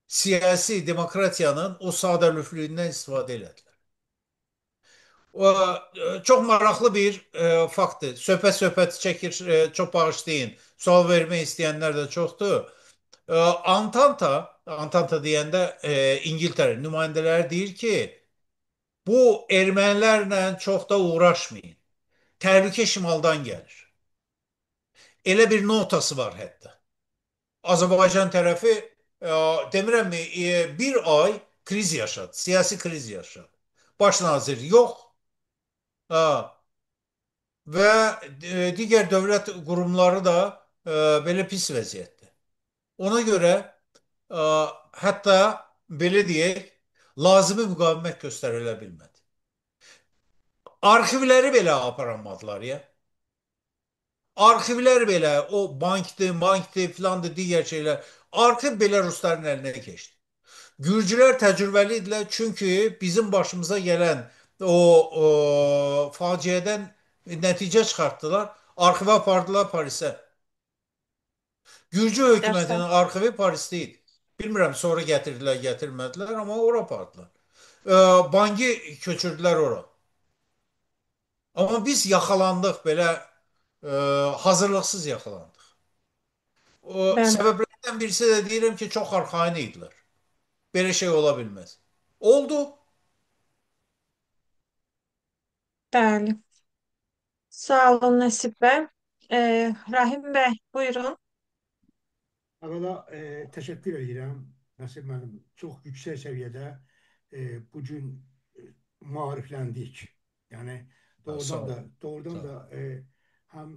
siyasi demokratiyanın o sadəlövhlüyündən istifadə elədilər. O, çox maraqlı bir faktdır. Söhbət çəkir, çox bağışlayın. Sual vermək istəyənlər də çoxdur. Antanta deyəndə İngiltərə nümayəndələri deyir ki, bu ermənilərlə çox da uğraşmayın. Təhlükə şimaldan gəlir. Elə bir notası var hətta. Azərbaycan tərəfi demirəmmi, bir ay kriz yaşadı, siyasi kriz yaşadı. Baş nazir yox və digər dövlət qurumları da belə pis vəziyyətdə. Ona görə hətta belə deyək, lazımi müqavimət göstərilə bilmədi. Arxivləri belə aparamadılar ya. Arxivlər belə, o bankdır, filandır, digər şeylər. Arxiv belə rusların əlinə keçdi. Gürcülər təcrübəli idilər, çünki bizim başımıza gələn o faciədən nəticə çıxartdılar. Arxivə apardılar Parisə. Gürcü hökumətinin Dərsdən. arxivi Parisdə idi. Bilmirəm sonra gətirdilər, gətirmədilər, amma ora apardılar. Bankı köçürdülər ora. Amma biz yaxalandıq belə, hazırlıqsız yaxalandıq. O Bəli, səbəblərdən birisi də deyirəm ki, çox arxain idilər. Belə şey ola bilməz. Oldu. bəli. Sağ olun Nəsib bəy. Rahim bəy, buyurun. Əvvəla təşəkkür edirəm. Nəsib müəllim, çox yüksək səviyyədə bu gün maarifləndik. Yəni Sağ doğrudan da olun. doğrudan Sağ da olun. həm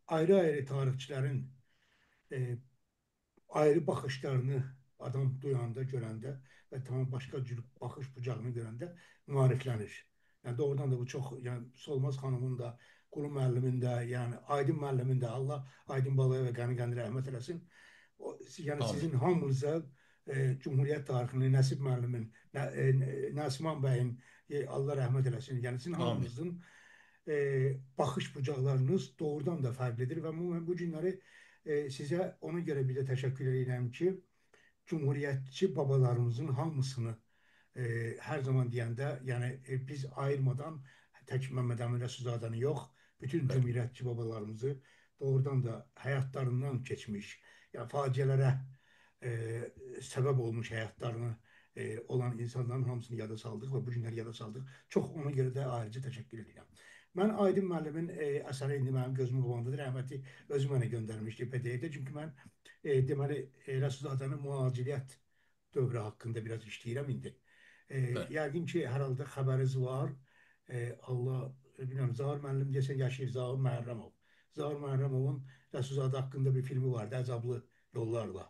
ayrı-ayrı tarixçilərin e, ayrı baxışlarını adam duyanda, görəndə və tamam başqa cür baxış bucağını görəndə maariflənir. Yəni doğrudan da bu çox, yəni Solmaz xanımın da, Qulu müəllimin də, yəni Aydın müəllimin də, Allah Aydın balaya və qəni rəhmət eləsin. Yəni Amin. sizin hamınıza Cumhuriyyət tarixini Nəsib müəllimin, Nəsiman bəyin, Allah rəhmət eləsin. Yəni sizin Amin. hamınızın baxış bucaqlarınız doğrudan da fərqlidir və mən bu günləri sizə ona görə bir də təşəkkür edirəm ki, Cumhuriyyətçi babalarımızın hamısını hər zaman deyəndə, yəni biz ayırmadan tək Məmməd Əmin Rəsulzadəni yox, bütün Bəli. cümhuriyyətçi babalarımızı doğrudan da həyatlarından keçmiş, yəni faciələrə səbəb olmuş həyatlarını olan insanların hamısını yada saldıq və bu günləri yada saldıq. Çox ona görə də ayrıca təşəkkür edirəm. Mən Aydın müəllimin əsəri indi mənim gözümün qabağındadır. Rəhməti özü mənə göndərmişdi PDF-də. Çünki mən deməli Rəsulzadənin mühaciriyyət dövrü haqqında biraz işləyirəm indi. Bəli. Yəqin ki, hər halda xəbəriniz var. Allah, bilmirəm, Zahir müəllim desən yaşayır, Zahir Məhərrəmov. Zahir Məhərrəmovun Rəsulzadə haqqında bir filmi vardı, Əzablı Yollarla.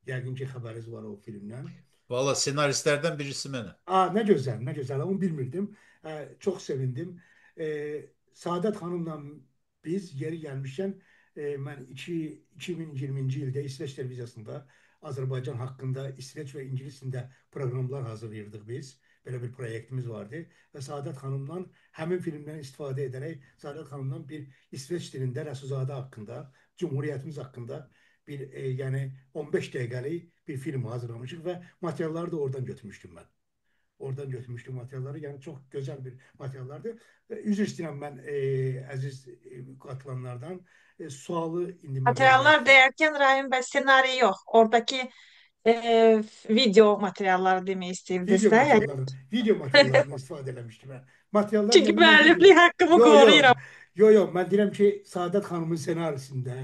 Yəqin ki, xəbəriniz var o filmdən. Valla senaristlərdən birisi mənəm. Nə gözəl, nə gözəl. Onu bilmirdim. Çox sevindim. Saadət xanımla biz yeri gəlmişkən mən 2020-ci ildə İsveç televiziyasında Azərbaycan haqqında İsveç və ingilis dilində proqramlar hazırlayırdıq biz. Belə bir proyektimiz vardı və Saadət xanımla həmin filmdən istifadə edərək Saadət xanımla bir İsveç dilində Rəsulzadə haqqında, Cumhuriyyətimiz haqqında bir yəni 15 dəqiqəlik bir film hazırlamışıq və materialları da oradan götürmüşdüm mən. oradan götürmüştüm materialları. Yani çok güzel bir materiallardı. Üzr istəyirəm mən əziz qatılanlardan. Sualı indi mən vermək Materiallar istəyirəm. derken Rahim Bey senaryo yok. Oradaki video materialları demeyi istediniz de. Video materiallarını istifadə eləmişdim mən. Materiallar Çünkü yəni mən deyirəm. müelliflik hakkımı Yo yo. koruyorum. Mən deyirəm ki, Saadət xanımın senarisində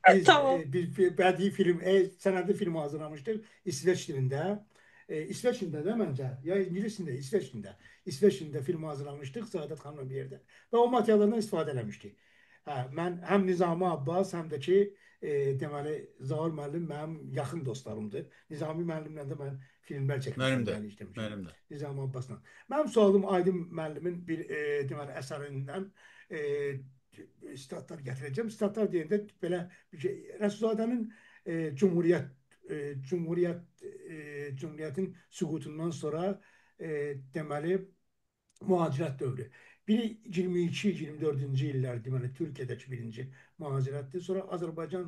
biz Tamam. bir bədii film, sənədli film hazırlamışdıq İsveç dilində. İsveç dilində də məncə, ya ingilis dilində, İsveç dilində. İsveç dilində film hazırlamışdıq Saadət xanımla bir yerdə və o materiallardan istifadə eləmişdik. Mən həm Nizami Abbas, həm də ki, deməli, Zaur müəllim mənim yaxın dostlarımdır. Nizami müəllimlə də mən filmlər çəkmişəm, Benim de. bəli işləmişəm. Benim de. Nizami Abbasla. Mənim sualım Aydın müəllimin bir deməli əsərindən statlar gətirəcəm. Statlar deyəndə belə bir şey, Rəsulzadənin Cumhuriyət Cumhuriyyətin süqutundan sonra deməli mühacirət dövrü. Biri 22-24-cü illər deməli Türkiyədəki birinci mühacirətdir. Sonra Azərbaycan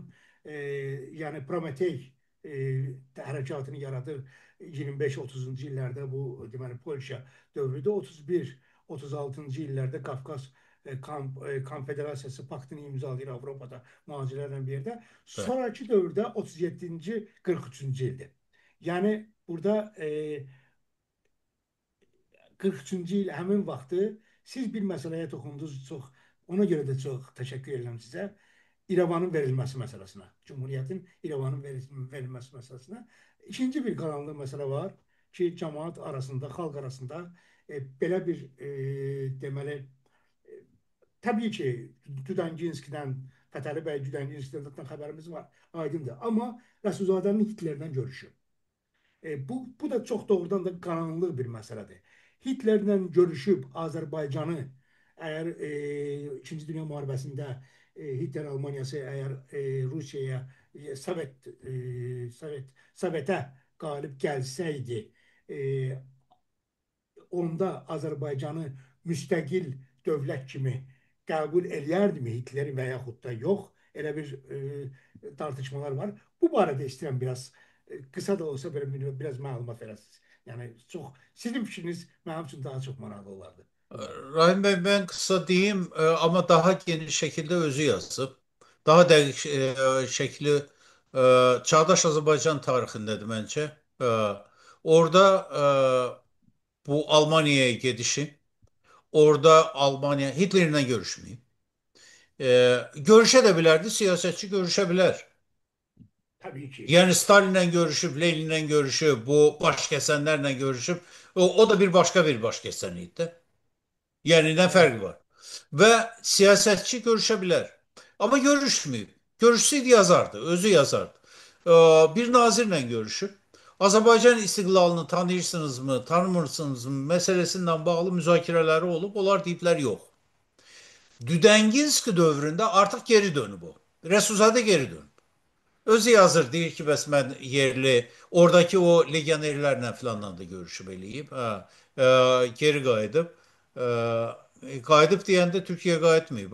yəni Prometey hərəkatını yaradır 25-30-cu illərdə bu deməli Polşa dövrüdür. 31-36-cı illərdə Qafqaz Konfederasiyası paktını imzalayır Avropada mühacirlərlə bir yerdə. Sonraki dövrdə 37-ci 43-cü ildir. Yəni burada 43-cü il həmin vaxtı siz bir məsələyə toxundunuz çox. Ona görə də çox təşəkkür edirəm sizə. İrəvanın verilməsi məsələsinə, Cumhuriyyətin İrəvanın verilməsi məsələsinə. İkinci bir qaranlıq məsələ var ki, cəmaət arasında, xalq arasında belə bir deməli təbii ki, Düdənginskidən, Fətəli bəy Düdənginskidən xəbərimiz var, aydındır. Amma Rəsulzadənin Hitlerdən görüşü. Bu da çox doğrudan da qaranlıq bir məsələdir. Hitlerlə görüşüb Azərbaycanı əgər 2-ci Dünya müharibəsində Hitler Almaniyası əgər Rusiyaya, Sovetə qalib gəlsəydi, onda Azərbaycanı müstəqil dövlət kimi qəbul eləyərdimi Hitleri və yaxud da yox? Elə bir tartışmalar var. Bu barədə istəyirəm biraz kısa da olsa böyle biraz məlumat verəsiniz. Yani çok sizin fikriniz benim için daha çok maraqlı olardı. Rahim Bey, ben kısa diyeyim ama daha geniş şekilde özü yazıp daha dəqiq şekli Çağdaş Azərbaycan tarixindədir məncə. Orada bu Almanya'ya gidişi, orada Almanya Hitler'le görüşmeyeyim. Görüşebilirdi, siyasetçi görüşebilir. Tabii ki. Yani Stalin'le görüşüp, Lenin'le görüşüp, bu başkesenlerle görüşüp, o da bir başka bir başkeseniydi. Yani ne farkı var? Ve siyasetçi görüşebilir. Ama görüşmüyor. Görüşseydi yazardı, özü yazardı. Bir nazirle görüşüp, Azərbaycan istiqlalını tanıyırsınız mı, tanımırsınız mı meselesinden bağlı müzakereleri olup, onlar deyipler yok. Düdənginski dövründə artıq geri dönüb o. Rəsulzadə geri dönüb. Özü yazır, deyir ki, bəs mən yerli, oradakı o legionerlərlə filanla da görüşüb eləyib. Geri qayıdıb. Qayıdıb deyəndə Türkiyə qayıtmayıb.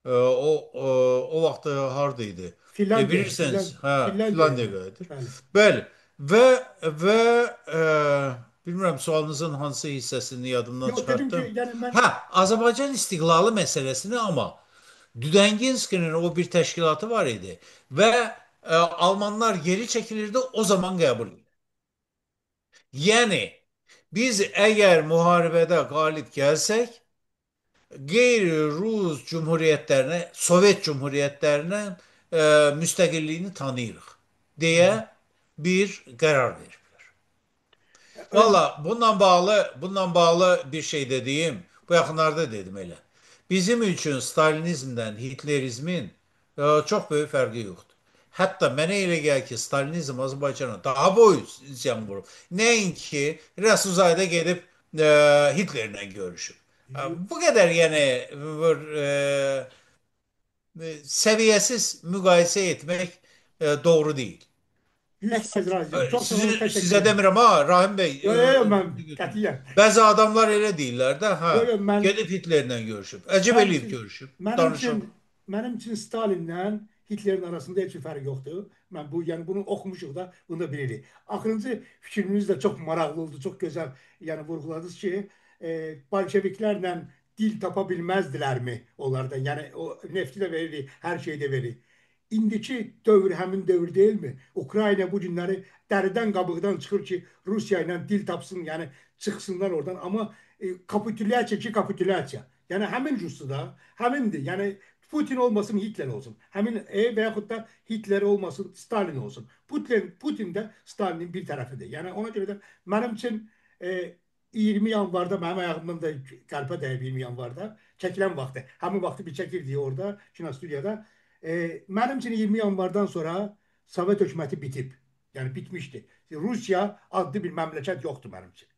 O vaxt hardaydı? Finlandiya. Bilirsiniz, Finlandiya qayıdır. Bəli. Və bilmirəm sualınızın hansı hissəsini yadımdan çıxartdım. Azərbaycan istiqlalı məsələsini amma Düdənginskinin o bir təşkilatı var idi və Almanlar geri çəkilirdi, o zaman qəbul edir. Yəni biz əgər müharibədə qalib gəlsək, qeyri-Rus cumhuriyyətlərinə, Sovet cumhuriyyətlərinin müstəqilliyini tanıyırıq deyə bir qərar verir. Valla bununla bağlı bir şey dediğim, bu yaxınlarda dedim elə. Bizim üçün Stalinizmdən Hitlerizmin çox böyük fərqi yoxdur. Hətta mənə elə gəlir ki, Stalinizm Azərbaycana daha boyu ziyan vurub. Nəinki Rəsulzadə gedib Hitlerlə görüşüb. Bu qədər yəni səviyyəsiz müqayisə etmək doğru deyil. 100% razıyam. Çox sağ olun, təşəkkür Sizə demirəm ha, Rahim bəy. Mən qətiyyən. Bəzi adamlar elə deyirlər də, gedib Hitlerlə görüşüb. Əcəb eləyib görüşüb. Mənim üçün Stalinlə Hitlerin arasında heç bir fərq yoxdur. Mən bu yəni bunu oxumuşuq da, bunu da bilirik. Axırıncı fikriniz də çox maraqlı oldu, çox gözəl yəni vurğuladınız ki, bolşeviklərlə dil tapa bilməzdilərmi onlardan? Yəni o nefti də verir, hər şeyi də verir. İndiki dövr həmin dövr deyilmi? Ukrayna bu günləri dəridən qabıqdan çıxır ki, Rusiya ilə dil tapsın, yəni çıxsınlar oradan. Amma kapitülyasiya ki, kapitülyasiya. Yəni həmin Rusdu da, həmindir. Yəni Putin olmasın, Hitler olsun. Həmin və yaxud da Hitler olmasın, Stalin olsun. Putin də Stalinin bir tərəfidir. Yəni ona görə də mənim üçün 20 yanvarda mənim ayağımdan da qəlpə dəyib 20 yanvarda çəkilən vaxtı. Həmin vaxtı bir çəkirdik orada, kinostudiyada. Mənim üçün 20 yanvardan sonra Sovet hökuməti bitib. Yəni bitmişdi. Rusiya adlı bir məmləkət yoxdur mənim üçün.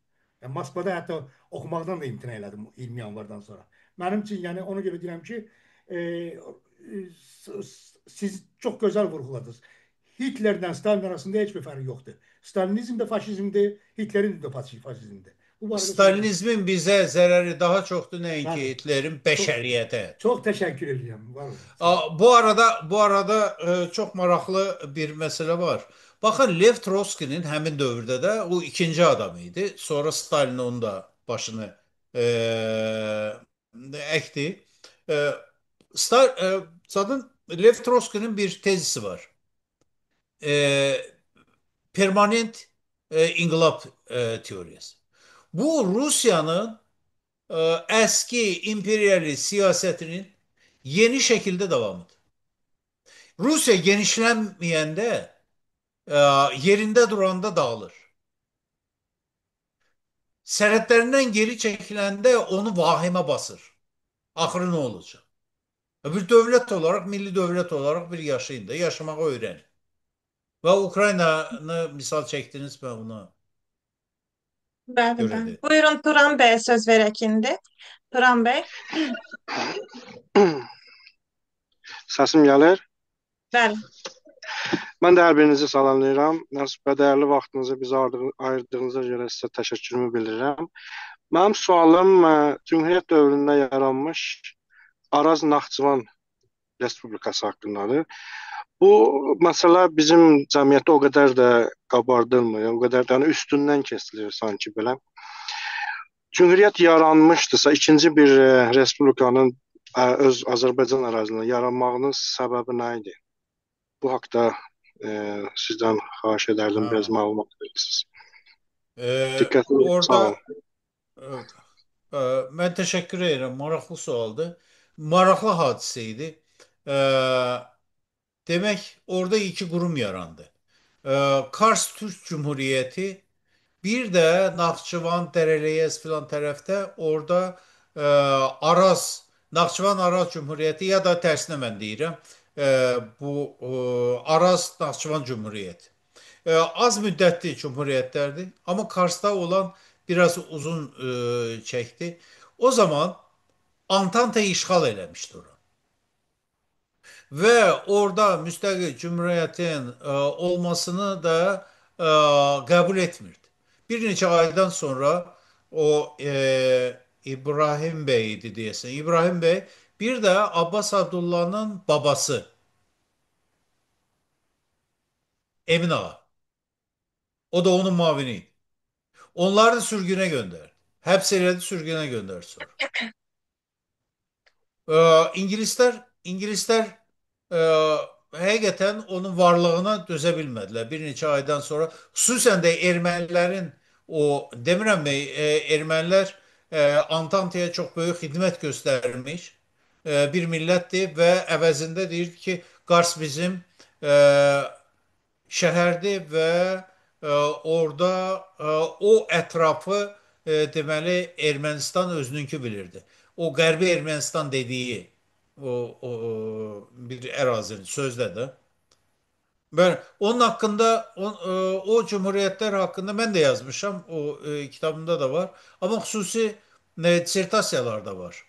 Yəni, Moskvada hətta oxumaqdan da imtina elədim 20 yanvardan sonra. Mənim üçün yəni ona görə deyirəm ki, siz çox gözəl vurğuladınız. Hitlerlə Stalin arasında heç bir fərq yoxdur. Stalinizm də faşizmdir, Hitlerin də faşizmdir. Bu barədə Stalinizmin bizə zərəri daha çoxdur nəinki bəli, Hitlerin çox, bəşəriyyətə. çox təşəkkür edirəm. Var olun. Sağ olun. Bu arada çox maraqlı bir məsələ var. Baxın, Lev Trotskinin həmin dövrdə də o ikinci adam idi. Sonra Stalin onun da başını e, əkdi. E, Zaten Lev Trotskinin bir tezisi var. E, Permanent inqilab teoriyası. Bu Rusya'nın eski imperialist siyasetinin yeni şekilde devamıdır. Rusya genişlenmeyende yerinde duranda dağılır. Sərhədlərindən geri çəkiləndə onu vahimə basır. Axırı nə olacaq? Bir dövlət olarak, milli dövlət olarak bir yaşayın da, yaşamağı öğrenin. Ve Ukrayna'nı misal çektiniz, ben buna Bəli, göre bəli. de. Buyurun Turan bəyə söz verək indi. Turan bəy. Səsim gəlir. Bəli. Mən də hər birinizi salamlayıram. Nəsib və dəyərli vaxtınızı bizə ayırdığınıza görə sizə təşəkkürümü bildirirəm. Mənim sualım Cümhuriyyət dövründə yaranmış Araz Naxçıvan Respublikası haqqındadır. Bu məsələ bizim cəmiyyətdə o qədər də qabardılmır, o qədər də üstündən kesilir sanki belə. Cümhuriyyət yaranmışdısa, ikinci bir respublikanın öz Azərbaycan ərazisində yaranmağının səbəbi nə idi? Bu haqda sizdən xahiş edərdim, biraz məlumat verirsiniz. Diqqətli, sağ olun. Ben teşekkür ederim. Maraqlı sualdı. Maraqlı hadiseydi. Demek orada iki kurum yarandı. Kars Türk Cumhuriyeti, bir de Naxçıvan, Dərəliyəz filan tərəfdə orada Araz, Naxçıvan Araz Cumhuriyeti ya da tərsinə mən deyirəm. Bu Araz Naxçıvan Cumhuriyeti. Az müddətli cumhuriyyətlərdir. Ama Kars'ta olan biraz uzun çekti. O zaman Antante işgal eləmişdi onu. Ve orada müstakil cumhuriyetin olmasını da kabul etmirdi. Bir neçə aydan sonra o İbrahim Bey idi diyesin. İbrahim Bey bir de Abbas Abdullah'ın babası Emin Ağa. O da onun muaviniydi. Onları da sürgüne gönderdi. Hepsiyle de sürgüne gönderdi sonra. İngilizler həqiqətən onun varlığına dözə bilmədilər. Bir neçə aydan sonra, xüsusən də ermənilərin demirəm mi, ermənilər Antanteyə çox böyük xidmət göstərmiş bir millətdir və əvəzində deyirdi ki, Qars bizim şəhərdir və orada o ətrafı deməli Ermənistan özününkü bilirdi. O Qərbi Ermənistan dediyi o bir ərazinin sözdə də. Ben onun hakkında o cumhuriyetler hakkında ben de yazmışım. O kitabımda da var. Ama hususi disertasiyalarda var.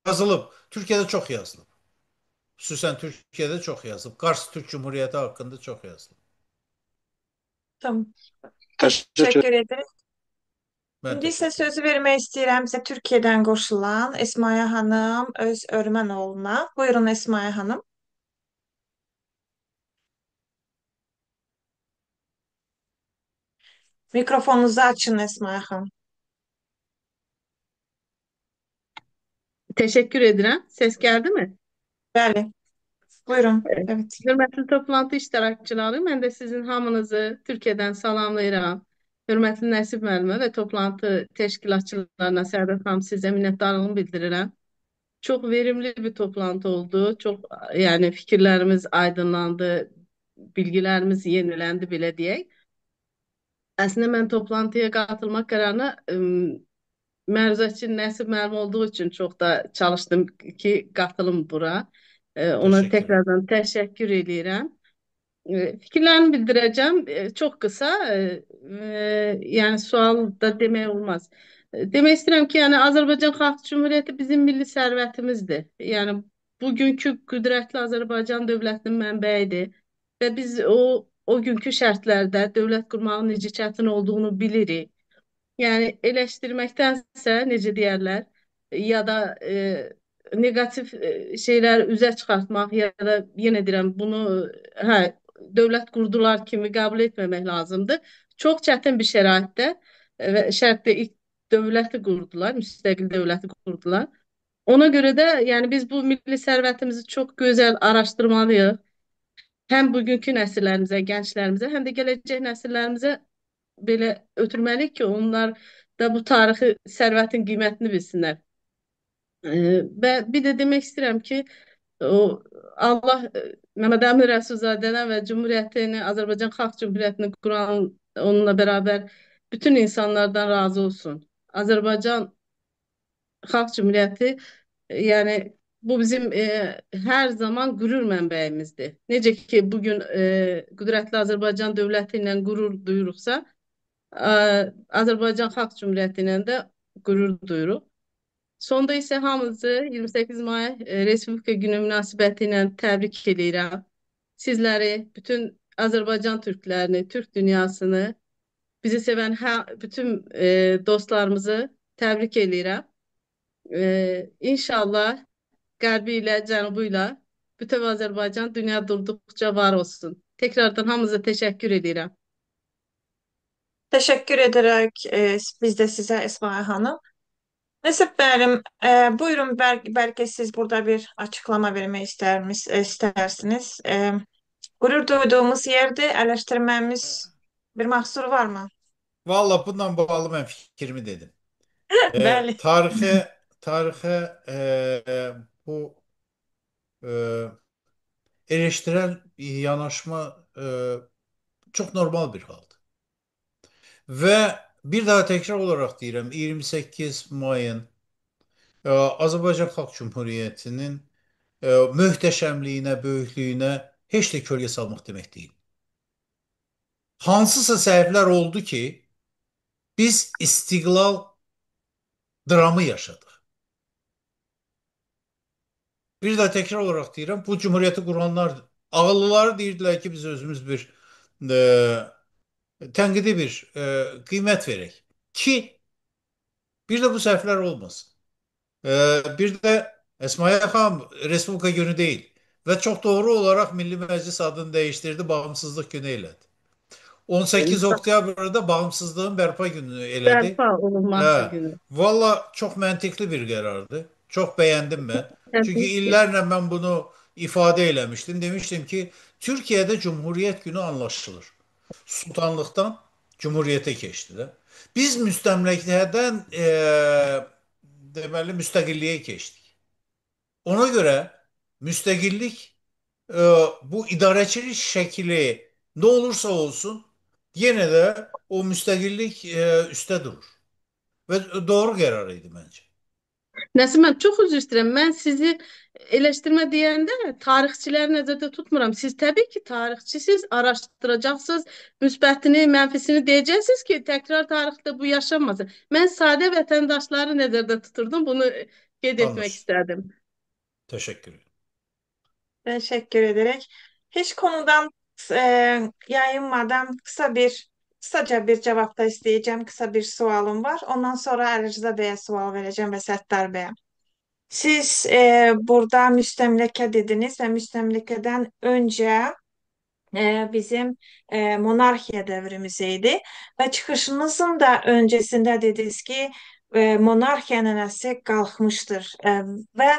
Yazılıp. Türkiye'de çok yazılıp. Xüsusən Türkiye'de çok yazılıp. Kars Türk Cumhuriyeti hakkında çok yazılıp. Tamam. Təşəkkür Teşekkür ederiz. Ben İndi isə teşekkür ederim. sözü vermək istəyirəm bizə Türkiyədən qoşulan Esmaya xanım öz Örmənoğluna. Buyurun Esmaya xanım. Mikrofonunuzu açın Esmaya xanım. Teşekkür ederim. Ses geldi mi? Bəli, buyurun. Evet. Evet. Hörmətli toplantı iştirakçıları, mən də sizin hamınızı Türkiyədən salamlayıram. Hörmətli Nəsib müəllimə və toplantı təşkilatçılarına, Səadət xanım, sizə minnətdarlığımı bildirirəm. Çok verimli bir toplantı oldu. Çok yani fikirlerimiz aydınlandı, bilgilerimiz yenilendi bile diye. Aslında mən toplantıya katılmak qərarına məruzəçi Nəsib müəllim olduğu için çok da çalıştım ki katılım bura. Ona Teşekkürler. tekrardan teşekkür edirəm. Fikirlerimi bildireceğim. Çok kısa. Yani sual da demək olmaz. Demək istəyirəm ki, yani Azərbaycan Xalq Cümhuriyyəti bizim milli sərvətimizdir. Yani bugünkü qüdrətli Azərbaycan dövlətinin mənbəyidir. Və biz o günkü şərtlərdə dövlət qurmağın necə çətin olduğunu bilirik. Yani eleştirməkdənsə, necə deyərlər, ya da negatif şeyler üzə çıxartmaq ya da yenə deyirəm bunu hə dövlət qurdular kimi qəbul etməmək lazımdır. Çox çətin bir şəraitdə və şərtdə ilk dövləti qurdular, müstəqil dövləti qurdular. Ona görə də yəni biz bu milli sərvətimizi çox gözəl araşdırmalıyıq. Həm bugünkü nəsillərimizə, gənclərimizə, həm də gələcək nəsillərimizə belə ötürməliyik ki, onlar da bu tarixi sərvətin qiymətini bilsinlər. Və bir də demək istəyirəm ki, o Allah Mehmet Emin Resulzade'den ve Cumhuriyetini, Azerbaycan Halk Cumhuriyeti'ni kuran onunla beraber bütün insanlardan razı olsun. Azerbaycan Halk Cumhuriyeti yani bu bizim her zaman gurur mənbəyimizdir. Necə ki bugün qüdrətli Azərbaycan dövləti ilə qürur duyuruqsa, Azərbaycan Xalq Cumhuriyyəti ilə də qürur duyuruq. Sonda ise hamınızı 28 May Respublika Günü münasibətilə təbrik edirəm. Sizləri, bütün Azərbaycan türklərini, Türk dünyasını, bizi sevən bütün dostlarımızı təbrik edirəm. İnşallah qərbi ilə, cənubuyla bütün Azərbaycan dünya durduqca var olsun. Tekrardan hamınıza teşekkür edirəm. Teşekkür ederek biz de size Esmaya Hanım. Nəsib müəllim, buyurun belki siz burada bir açıklama vermək istersiniz. Gurur duyduğumuz yerde eleştirmemiz bir mahsur var mı? Vallahi bundan bağlı ben fikrimi dedim. Bəli. Tarihe bu e, eleştirel yanaşma çok normal bir haldı. Ve bir daha tekrar olarak diyelim 28 Mayın Azərbaycan Xalq Cumhuriyyətinin möhtəşəmliyinə, böyüklüyünə heç də kölgə salmaq demək deyil. Hansısa səhvlər oldu ki, biz istiqlal dramı yaşadıq. Bir daha tekrar olarak deyirəm, bu cumhuriyyəti quranlar, ağıllıları deyirdilər ki, biz özümüz bir tənqidi bir qiymət verək ki, bir də bu səhvlər olmasın. Bir də Esmaya xanım Respublika günü değil ve çok doğru olarak Milli Meclis adını değiştirdi, Bağımsızlık günü elədi. 18 Oktyabr'da bağımsızlığın bərpa günü elədi. Bərpa olunması günü. Valla çok məntiqli bir karardı. Çok beğendim ben. Çünkü illərlə ben bunu ifade eləmiştim. Demiştim ki Türkiye'de Cumhuriyet günü anlaşılır. Sultanlıktan Cumhuriyete geçti de. Biz müstəmləkədən deməli müstəqilliyə keçdik. Ona göre müstakillik bu idarecilik şekli ne olursa olsun yine de o müstakillik üstte durur. Ve doğru kararıydı bence. Nəsib mən çox üzr istəyirəm. Mən sizi eleştirmə deyəndə tarixçiləri nəzərdə tutmuram. Siz təbii ki tarixçisiz, araşdıracaqsınız, müsbətini, mənfisini deyəcəksiniz ki, təkrar tarixdə bu yaşanmasın. Mən sadə vətəndaşları nəzərdə tuturdum. Bunu qeyd etmək Anlaşıldı. istədim. Teşekkür ederim. Teşekkür ederek. Hiç konudan yayınmadan kısa bir Kısaca bir cevap da isteyeceğim. Kısa bir sualım var. Ondan sonra Ali Rıza Bey'e sual vereceğim ve Settar Bey'e. Siz burada müstemleke dediniz ve müstemlekeden önce bizim monarxiya devrimizdeydi ve çıxışınızın da öncesinde dediniz ki monarxiya ənənəsi qalxmışdır və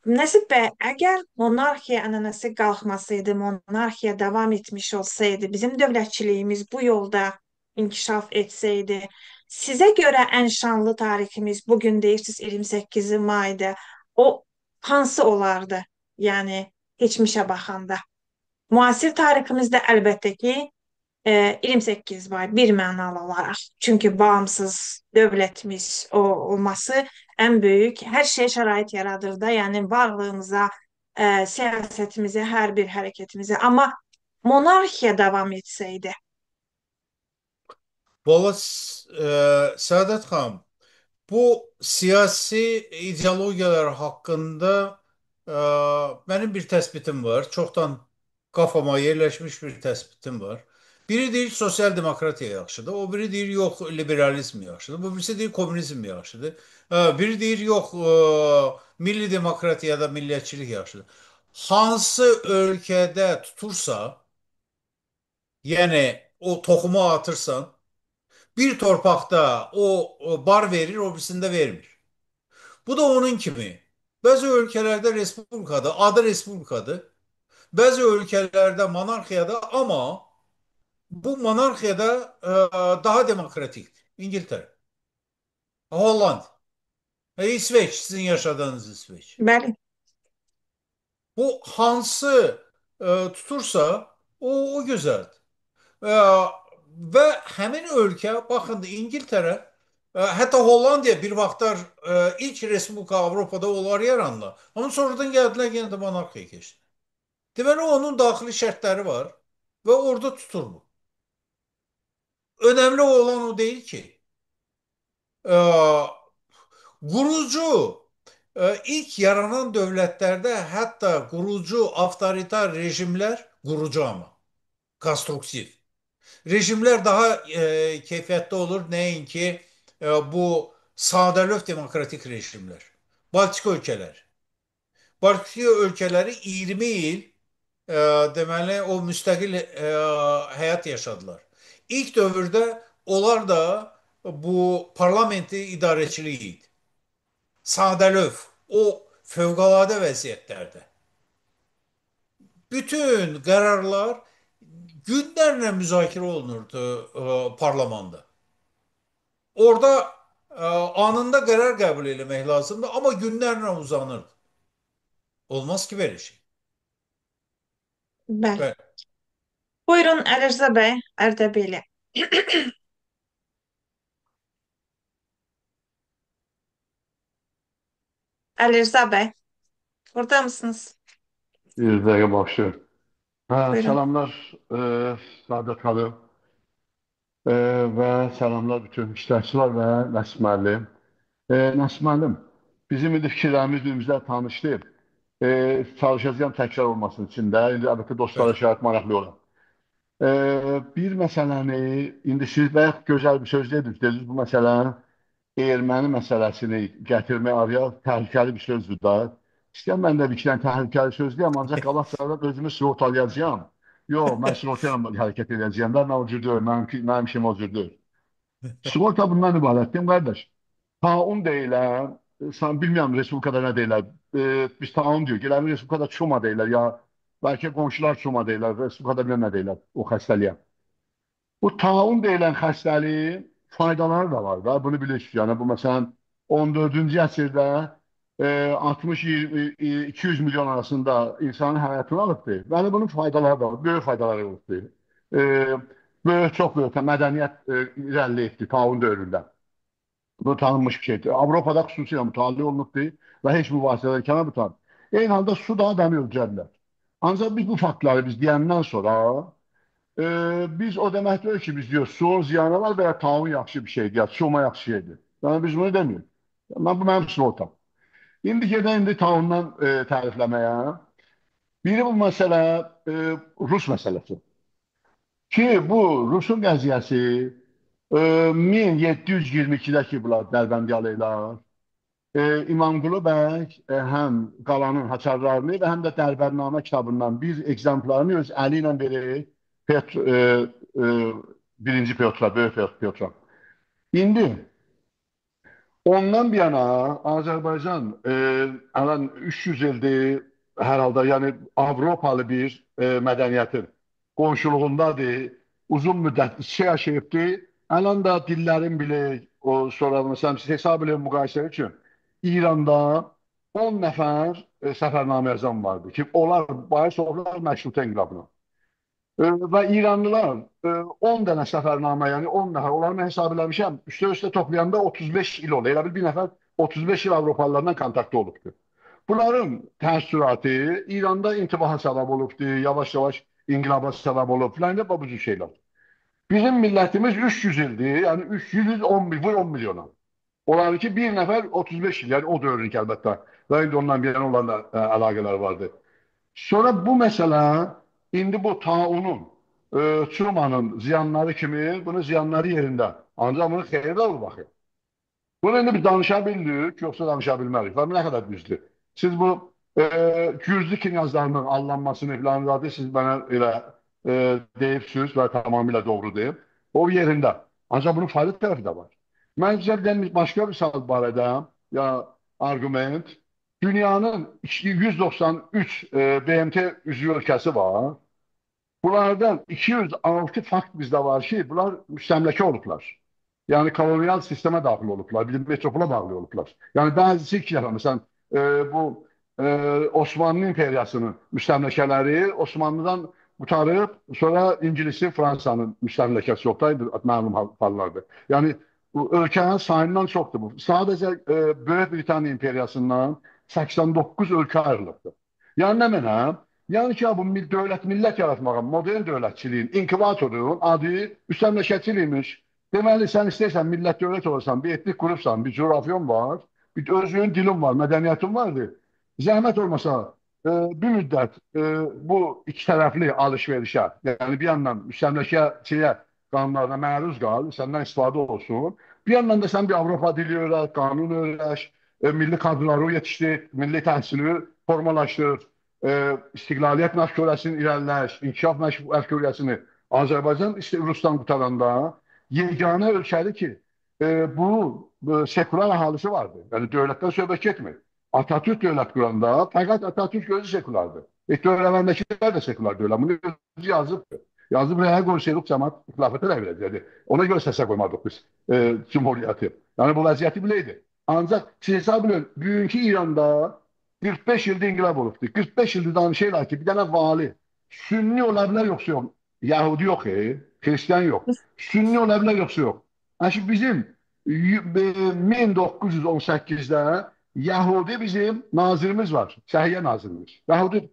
Nəsib bəy, əgər monarxiya ənənəsi qalxmasaydı, monarxiya davam etmiş olsaydı, bizim dövlətçiliyimiz bu yolda inkişaf etsəydi, sizə görə ən şanlı tariximiz bugün deyirsiniz 28 mayda, o hansı olardı? Yəni keçmişə baxanda. Müasir tariximizdə əlbəttə ki, 28 var bir mənalı olaraq. Çünki bağımsız dövlətimiz olması ən böyük, hər şey şərait yaradır da, yəni varlığımıza, siyasətimizə, hər bir hərəkətimizə. Amma monarxiya davam etsəydi, Valla Saadet xanım, bu siyasi ideologiyalar hakkında e, benim bir tespitim var. Çoktan kafama yerleşmiş bir tespitim var. Biri deyir sosial demokratiya yaxşıdır, o biri deyir yox liberalizm yaxşıdır, bu birisi deyir komünizm yaxşıdır. Biri deyir yox milli demokratiya ya da milliyetçilik yaxşıdır. Hansı ölkədə tutursa, yani o tohumu atırsan, bir torpaqda o bar verir, o birisində vermir. Bu da onun kimi. Bazı ülkelerde respublikada, adı respublikadır. Bazı ülkelerde monarxiyada ama bu monarxiyada daha demokratiktir. İngiltere, Hollanda, İsveç, sizin yaşadığınız İsveç. bəli, Bu hansı tutursa o güzeldir. E, ve hemen ülke, bakın İngiltere, hatta Hollandiya bir vaxtlar ilk respublika Avropada olar yaranla. Ama sonradan geldiler yine de monarxiya geçti. Deməli onun daxili şərtləri var ve orada tutur bu. Önemli olan o değil ki. E, Qurucu ilk yaranan dövlətlərdə hətta qurucu avtoritar rejimlər, qurucu ama, konstruktiv. Rejimler daha keyfiyyətli olur. Nəinki bu sadəlöv demokratik rejimler. Baltik ölkələr. Baltik ölkələri 20 il deməli o müstəqil həyat yaşadılar. İlk dövrdə onlar da bu parlamenti idarəçiliyi idi. Sadəlöv, o fövqəladə vəziyyətlərdə. Bütün qərarlar günlərlə müzakirə olunurdu parlamenda. Orada anında qərar qəbul etmək lazımdı, amma günlərlə uzanırdı. Olmaz ki belə şey. bəli. Bəli. Buyurun Ali Rıza Bey, Ərdəbili. Ali Rıza Bey, burada mısınız? Bir dakika başlıyorum. Buyurun. Selamlar Saadet Hanım ve selamlar bütün iştirakçılar ve Nəsib müəllim. Nəsib müəllim, bizim indi fikirlərimiz birimizlə tanışdı. Çalışacağım təkrar olmasın içində. İndi əlbəttə dostlara Bəli. şahit maraqlı olan. Bir məsələni, indi siz bayaq gözəl bir söz dediniz. Dediniz bu məsələnin erməni məsələsini gətirmək araya təhlükəli bir sözdür da. İstəyirəm mən də bir iki dənə təhlükəli söz deyəm, ancaq qabaqcada özümü sığortalayacağam. Yox, mən sığortayla hərəkət edəcəyəm də, mən o cür deyil, mənim işim o cür deyil. Sığorta bundan ibarətdir, qardaş. Taun deyilən, sən bilmirəm Respublikada nə deyirlər. Biz taun diyor, gələn Respublikada çuma deyirlər, ya bəlkə qonşular çuma deyirlər, Respublikada bilməm nə deyirlər o xəstəliyə. Bu taun deyilən xəstəliyin faydaları da var da, bunu bilirsiniz. Yəni bu məsələn 14-cü əsrdə 60-200 milyon arasında insanın həyatını alıbdır. Yəni bunun faydaları da var, böyük faydaları olubdur. Böyük, çox böyük mədəniyyət irəli etdi taun dövründə. Bu tanınmış bir şeydir. Avropada xüsusilə mütaliə olunubdur və heç mübahisədən kənar bu tanınır. Eyni halda su daha dəmir ölçərlər. Ancaq biz bu faktları biz deyəndən sonra biz o demək deyil ki, biz diyor suyun ziyanı var veya taun yaxşı bir şeydir, ya suma yaxşı şeydir. Yani biz bunu demiyoruz. Ben bu mənim sığortam. İndi gedək indi taundan tərifləməyə. Biri bu məsələ Rus məsələsi. ki bu Rusun qəziyyəsi 1722-də ki, bunlar Dərbənd gəlirlər. İmamqulu bəy həm qalanın haçarlarını və həm də Dərbərnamə kitabından bir ekzemplarını öz əli ilə verir birinci Petra, Böyük Petra. İndi ondan bir yana Azərbaycan alan 300 ildir hər halda, yəni Avropalı bir mədəniyyətin qonşuluğundadır, uzun müddət içə yaşayıbdır. Alan da dillərin bilir, o sonra məsələn siz hesab edin müqayisə üçün İranda 10 nəfər səfərnamə yazan vardı ki, onlar bahis olurlar məşrutə inqilabına. Və İranlılar 10 dənə səfərnamə, yəni 10 nəfər, onları mən hesab eləmişəm, üstə toplayanda 35 il oldu. Elə bir nəfər 35 il Avropalılarla kontaktı olubdur. Bunların təəssüratı İranda intibaha səbəb olubdur, yavaş-yavaş inqilaba səbəb olub filan da bu cür şeylər. Bizim millətimiz 300 ildir, yəni 310 milyona. Olar ki, bir nəfər 35 il, yəni o dövrün əlbəttə. Və indi ondan bir yana olan da əlaqələr vardı. Sonra bu məsələ indi bu taunun, Trumanın ziyanları kimi, bunun ziyanları yerində. Ancaq bunu xeyirdə olur baxın. Bunu indi bir danışa bildik, yoxsa danışa bilmərik. Və nə qədər düzdür. Siz bu Gürcü knyazlarının allanmasını filan zaten siz mənə elə deyibsiniz və tamamilə doğrudur. O yerində. Ancaq bunun fayda tərəfi də var. Mən sizə başqa bir saat barədə, ya argument, dünyanın 193 BMT üzvü ölkəsi var. Bunlardan 206 fakt bizdə var ki, bunlar müstəmləkə olublar. Yəni kolonial sistemə daxil olublar, bir metropola bağlı olublar. Yəni bəzisi iki dəfə, məsələn, bu Osmanlı imperiyasının müstəmləkələri Osmanlıdan qutarıb, sonra İngilisi Fransanın müstəmləkəsi yoxdaydı, məlum hallardır. Yəni ölkənin sayından çoxdur bu. Sadəcə Böyük Britaniya imperiyasından 89 ölkə ayrılıbdır. Yəni nə mənə? Yəni ki, bu dövlət millət yaratmağa, modern dövlətçiliyin, inkubatorun adı müstəmləkəçilikmiş. Deməli, sən istəyirsən millət dövlət olursan, bir etnik qrupsan, bir coğrafyon var, bir özünün dilin var, mədəniyyətin vardır. Zəhmət olmasa bir müddət bu iki tərəfli alış-verişə, yəni bir yandan müstəmləkəçiliyə qanunlarına məruz qal, səndən istifadə olsun. Bir yandan da sən bir Avropa dili öyrək, qanun öyrək, milli kadrları yetişdir, milli təhsili formalaşdır, istiqlaliyyət məşğuliyyəsini irəliləş, inkişaf məşğuliyyəsini Azərbaycan Rusdan qutaranda yeganə ölkədir ki, bu sekular əhalisi vardır. Yəni dövlətdən söhbət getmir. Atatürk dövlət quranda fəqət Atatürk özü sekulardır. Dövləməndəkilər də sekular dövlət. Bunu özü yazıbdır. Yazıb rəyə qoysaydık cəmat xilafətə rəy verəcəkdi. Ona görə səsə qoymadıq biz cumhuriyyəti. Yəni bu vəziyyəti biləydi. Ancaq siz hesab edin, bugünkü İranda 45 ildə inqilab olubdur. 45 ildir danışırlar ki, bir dənə vali Sünni ola bilər yoxsa yox. Yahudi yox, Hristiyan yox. Sünni ola bilər yoxsa yox. Yəni bizim 1918-də Yahudi bizim nazirimiz var. Səhiyyə nazirimiz. Yahudi.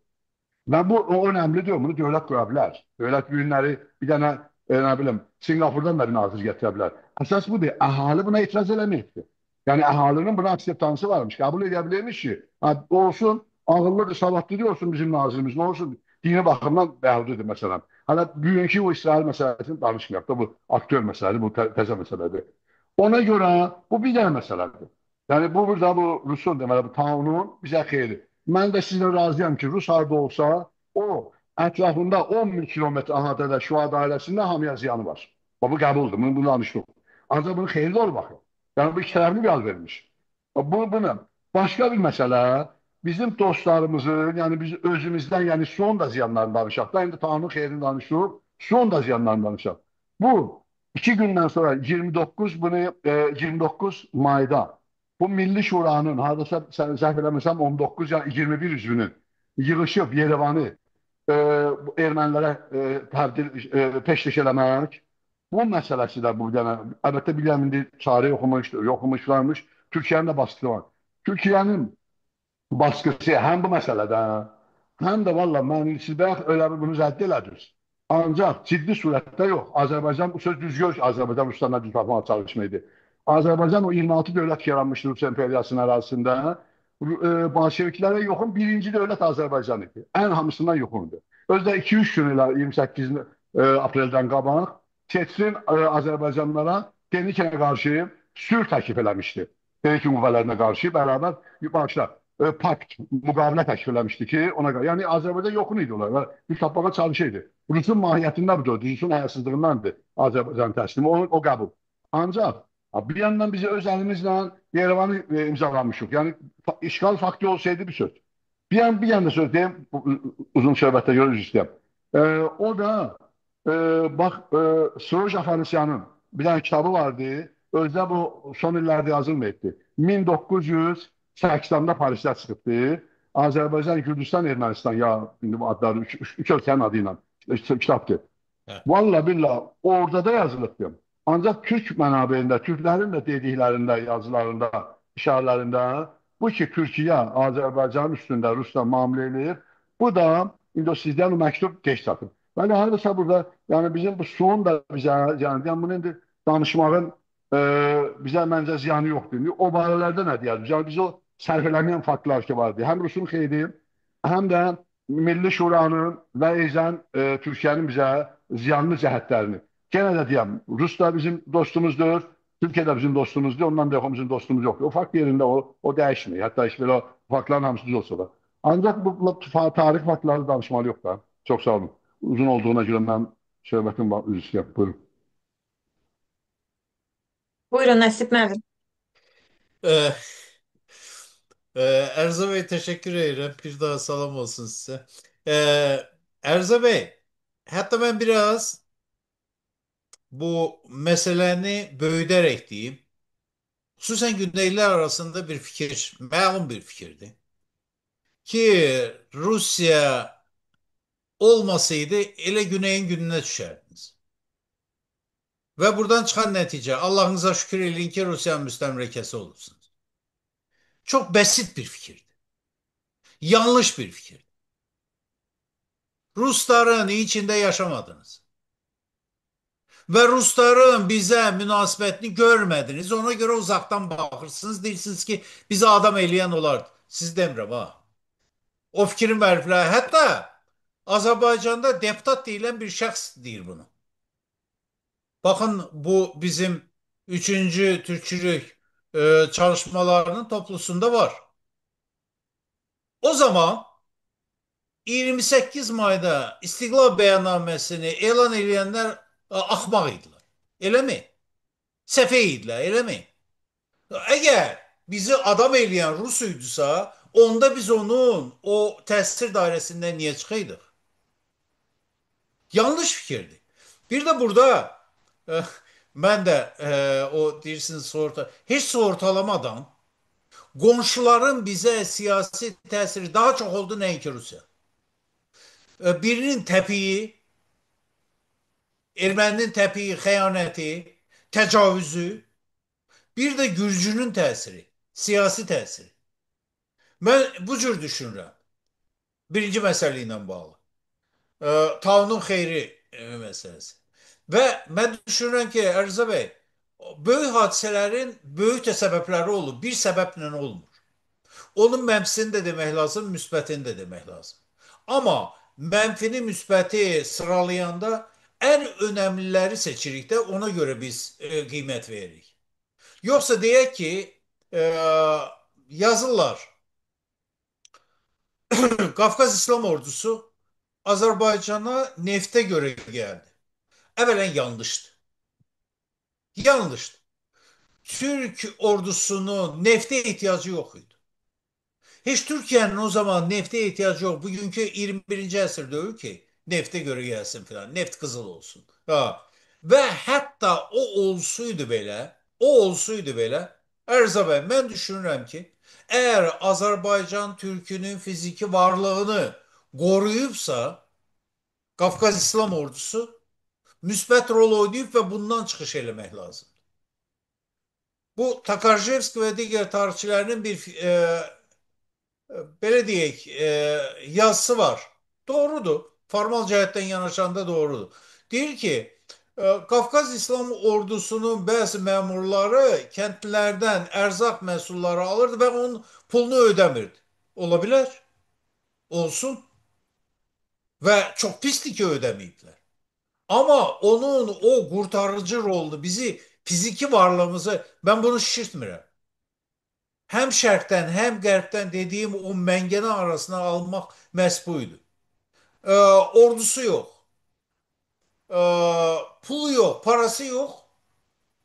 Və bu o önəmlidir. Bunu dövlət qura bilər. Dövlət bu günləri bir dənə nə bilim Singapurdan da bir nazir gətirə bilər. Əsas budur. Əhali buna etiraz eləməkdir. Yəni əhalinin buna akseptansı varmış. Qəbul edə bilirmiş ki, olsun, ağıllıdır, savadlıdır olsun bizim nazirimiz. Nə olsun? Dini baxımdan Yahudidir məsələn. Hələ bugünkü o İsrail məsələsini danışmayaq da, bu aktör məsələdir, bu təzə məsələdir. Ona görə bu bir dənə məsələdir. Yəni bu burada bu Rusun deməli bu taunun bizə xeyri. Mən də sizinlə razıyam ki, Rus harda olsa o ətrafında 10 min kilometr əhatədə Şua dairəsində hamıya ziyanı var. Bu qəbuldur, bunu danışdıq. Ancaq bunun xeyri də olur baxın. Yəni bu iki tərəfli bir hal vermiş. Bunu başqa bir məsələ bizim dostlarımızın, yəni biz özümüzdən, yəni son da ziyanlarını danışaq da, indi taunun xeyrini danışıq, son da ziyanlarını danışaq. Bu 2 gündən sonra 29 mayda bu Milli Şuranın, hardasa səhv eləməsəm 19 ya 21 üzvünün yığışıb Yerevanı ermənilərə peşkeş eləmək, bu məsələsi də bu dənə, əlbəttə bilirəm indi çarə oxumuşlarmış, Türkiyənin də baskısı var. Türkiyənin baskısı həm bu məsələdə, həm də valla mən siz bəyək öyle bunu zəddi elədiniz. Ancaq ciddi surətdə yox. Azərbaycan, bu söz düzgör ki, Azərbaycan Ruslarla düz tapmağa çalışmaydı. Azərbaycan o 26 dövlət yaranmışdı Rus imperiyasının ərazisində. Bolşeviklərə yoxun birinci dövlət Azərbaycan idi. Ən hamısından yoxundu. Özdə 2-3 gün ilə apreldən qabaq seçsin Azərbaycanlılara Denikinə qarşı sülh təklif eləmişdi. Denikin qüvvələrinə qarşı bərabər başla pakt, müqavilə təklif eləmişdi ki, ona görə. Yəni Azərbaycan yoxun idi onlar və bir tapmağa çalışırdı. Rusun mahiyyətində budur, Rusun həyasızlığındandır Azərbaycan təslimi, o qəbul. Ancaq bir yandan biz öz əlimizlə Yerevanı imzalamışıq. Yəni işgal faktı olsaydı bir söz. Bir yanda söz deyim, uzun söhbətdə görürüz istəyəm. O da bax Soroush Afənisyanın bir dənə kitabı vardı. Özdə bu son illərdə yazılmayıbdı. 1980-də Parisdə çıxıbdı. Azərbaycan, Gürcüstan, Ermənistan ya indi bu adları üç ölkənin adı ilə kitabdır. Valla billah orada da yazılıbdı. Ancaq Türk mənabeyində, Türklərin də dediklərində, yazılarında, işarələrində bu ki, Türkiyə Azərbaycanın üstündə Rusla müamilə edir. Bu da indi o sizdən o məktub geç çatıb. Bəli, hardasa burada, yəni bizim bu son da bizə, yəni bunu indi danışmağın bizə məncə ziyanı yoxdur. İndi o barələrdə nə deyərik? Yəni biz o sərf eləməyən faktlar ki vardı. Həm Rusun xeyri, həm də Milli Şuranın və eyzən Türkiyənin bizə ziyanlı cəhətlərini. Gene de diyeyim, Rus da bizim dostumuzdur, Türkiye de bizim dostumuzdur, ondan da yok, bizim dostumuz yok. O fark yerinde o değişmiyor. Hatta işte böyle o farkların hamsız olsa da. Ancak bu tarih farkları danışmalı yok da. Çok sağ olun. Uzun olduğuna göre ben söhbətim var, üzr istəyirəm. Buyurun. Buyurun Nəsib müəllim. Ee, Erza Bey teşekkür ederim. Bir daha salam olsun size. Erza Bey, hatta ben biraz bu meseleni büyüterek diyeyim. Xüsusən Güneylər arasında bir fikir, məlum bir fikirdi. Ki Rusya olmasaydı elə Güneyin gününe düşerdiniz. Ve buradan çıkan netice Allah'ınıza şükür edin ki Rusya'nın müstemlekesi olursunuz. Çok basit bir fikirdi. Yanlış bir fikirdi. Rusların içinde yaşamadınız. Ve Rusların bize münasibetini görmediniz. Ona göre uzaktan bakırsınız. Deyirsiniz ki bizi adam eleyen olardı. Siz demirəm ha. O fikrin verifləri. Hatta Azerbaycan'da deputat deyilen bir şəxs deyir bunu. Bakın bu bizim 3. Türkçülük çalışmalarının toplusunda var. O zaman 28 mayda İstiqlal bəyannaməsini elan edenler axmaq idilər. Elə mi? Səfeh idilər, elə mi? Əgər bizi adam eləyən Rus idiysə, onda biz onun o təsir dairəsindən niyə çıxıydıq? Yanlış fikirdi. Bir de burada ben de o deyirsiniz hiç sortalamadan qonşuların bize siyasi təsiri daha çok oldu nəinki Rusya. Birinin təpiyi, erməninin təpiyi, xəyanəti, təcavüzü, bir de Gürcünün təsiri, siyasi təsiri. Ben bu cür düşünürəm. Birinci məsələ ilə bağlı. Taunun xeyri meselesi. Ve ben düşünürüm ki Erza Bey, böyük hadiselerin böyük de sebepleri olur. Bir sebeple olmur. Onun mənfisini de demek lazım, müsbətini de demek lazım. Ama mənfini, müsbəti sıralayanda en önemlileri seçirik de ona göre biz kıymet veririk. Yoksa diye ki yazırlar Kafkas İslam Ordusu Azerbaycan'a nefte göre geldi. Evvelen yanlıştı. Yanlıştı. Türk ordusunun nefte ihtiyacı yok idi. Hiç Türkiye'nin o zaman nefte ihtiyacı yok. Bugünkü 21. əsr deyil ki nefte göre gelsin filan. Neft kızıl olsun. Ha. Ve hatta o olsaydı belə, Erza bəy, mən düşünürəm ki, eğer Azerbaycan Türk'ünün fiziki varlığını koruyupsa Kafkas İslam Ordusu müsbət rol oynayıb və bundan çıxış eləmək lazım. Bu Takarjevski ve diğer tarihçilerinin bir belə deyək, yazısı var. Doğrudur. Formal cəhətdən yanaşanda doğrudur. Deyir ki, Kafkas İslam Ordusunun bəzi məmurları kəndlilərdən ərzaq məhsulları alırdı və onun pulunu ödəmirdi. Ola bilər. Olsun. Və çox pisdir ki ödəməyiblər. Ama onun o kurtarıcı rolü bizi fiziki varlığımızı ben bunu şişirtmirəm. Hem şərqdən, hem qərbdən dediğim o məngənə arasına almaq məhz buydu. Ordusu yok. Pulu yok, parası yok.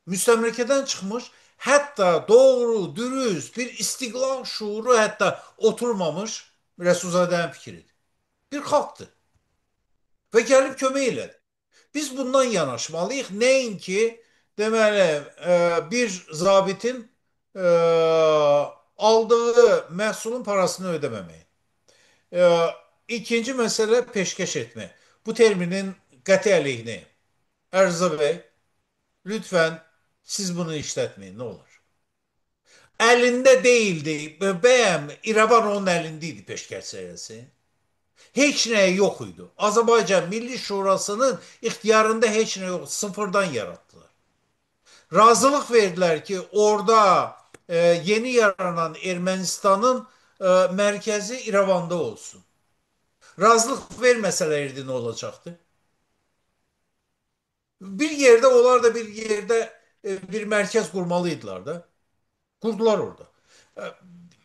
Müstemlekeden çıkmış. Hatta doğru, dürüst bir istiklal şuuru hatta oturmamış Resulzade'nin fikridir. Bir xalqdır. Ve gelip kömək elədi. Biz bundan yanaşmalıyıq. Nəinki deməli bir zabitin aldığı məhsulun parasını ödememeyi. İkinci mesele peşkeş etme. Bu terminin qəti əleyhinəyim. Ərzə Bey, lütfen siz bunu işletmeyin ne olur. Elinde değildi. Bəyəm, İrəvan onun elindeydi peşkeş səyəsi. Heç nə yok idi. Azərbaycan Milli Şurası'nın ixtiyarında heç nə yok. Sıfırdan yarattılar. Razılık verdiler ki orada yeni yaranan Ermenistan'ın merkezi İrəvanda olsun. Razılık verməsələrdi ne olacaktı? Bir yerde onlar da bir yerde bir merkez kurmalıydılar da. Kurdular orada.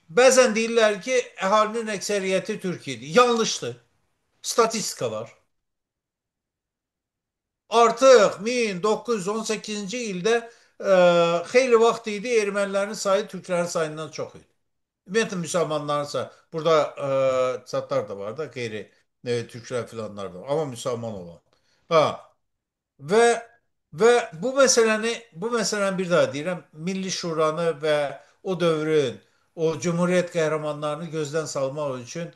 Bəzən deyirlər ki, əhalinin əksəriyyəti Türkiyədir. Yanlışdır. Statistikalar. Artıq 1918-ci ildə xeyli vaxt idi ermənilərin sayı Türklərin sayından çox idi. Ümumiyyətlə müsəlmanların sayı. Burada çatlar da var da, qeyri Türklər filanlar da var. Amma müsəlman olan. Ha. Ve bu meselenin bir daha deyirəm, Milli Şuranı ve o dövrün o Cumhuriyet qəhrəmanlarını gözden salmaq için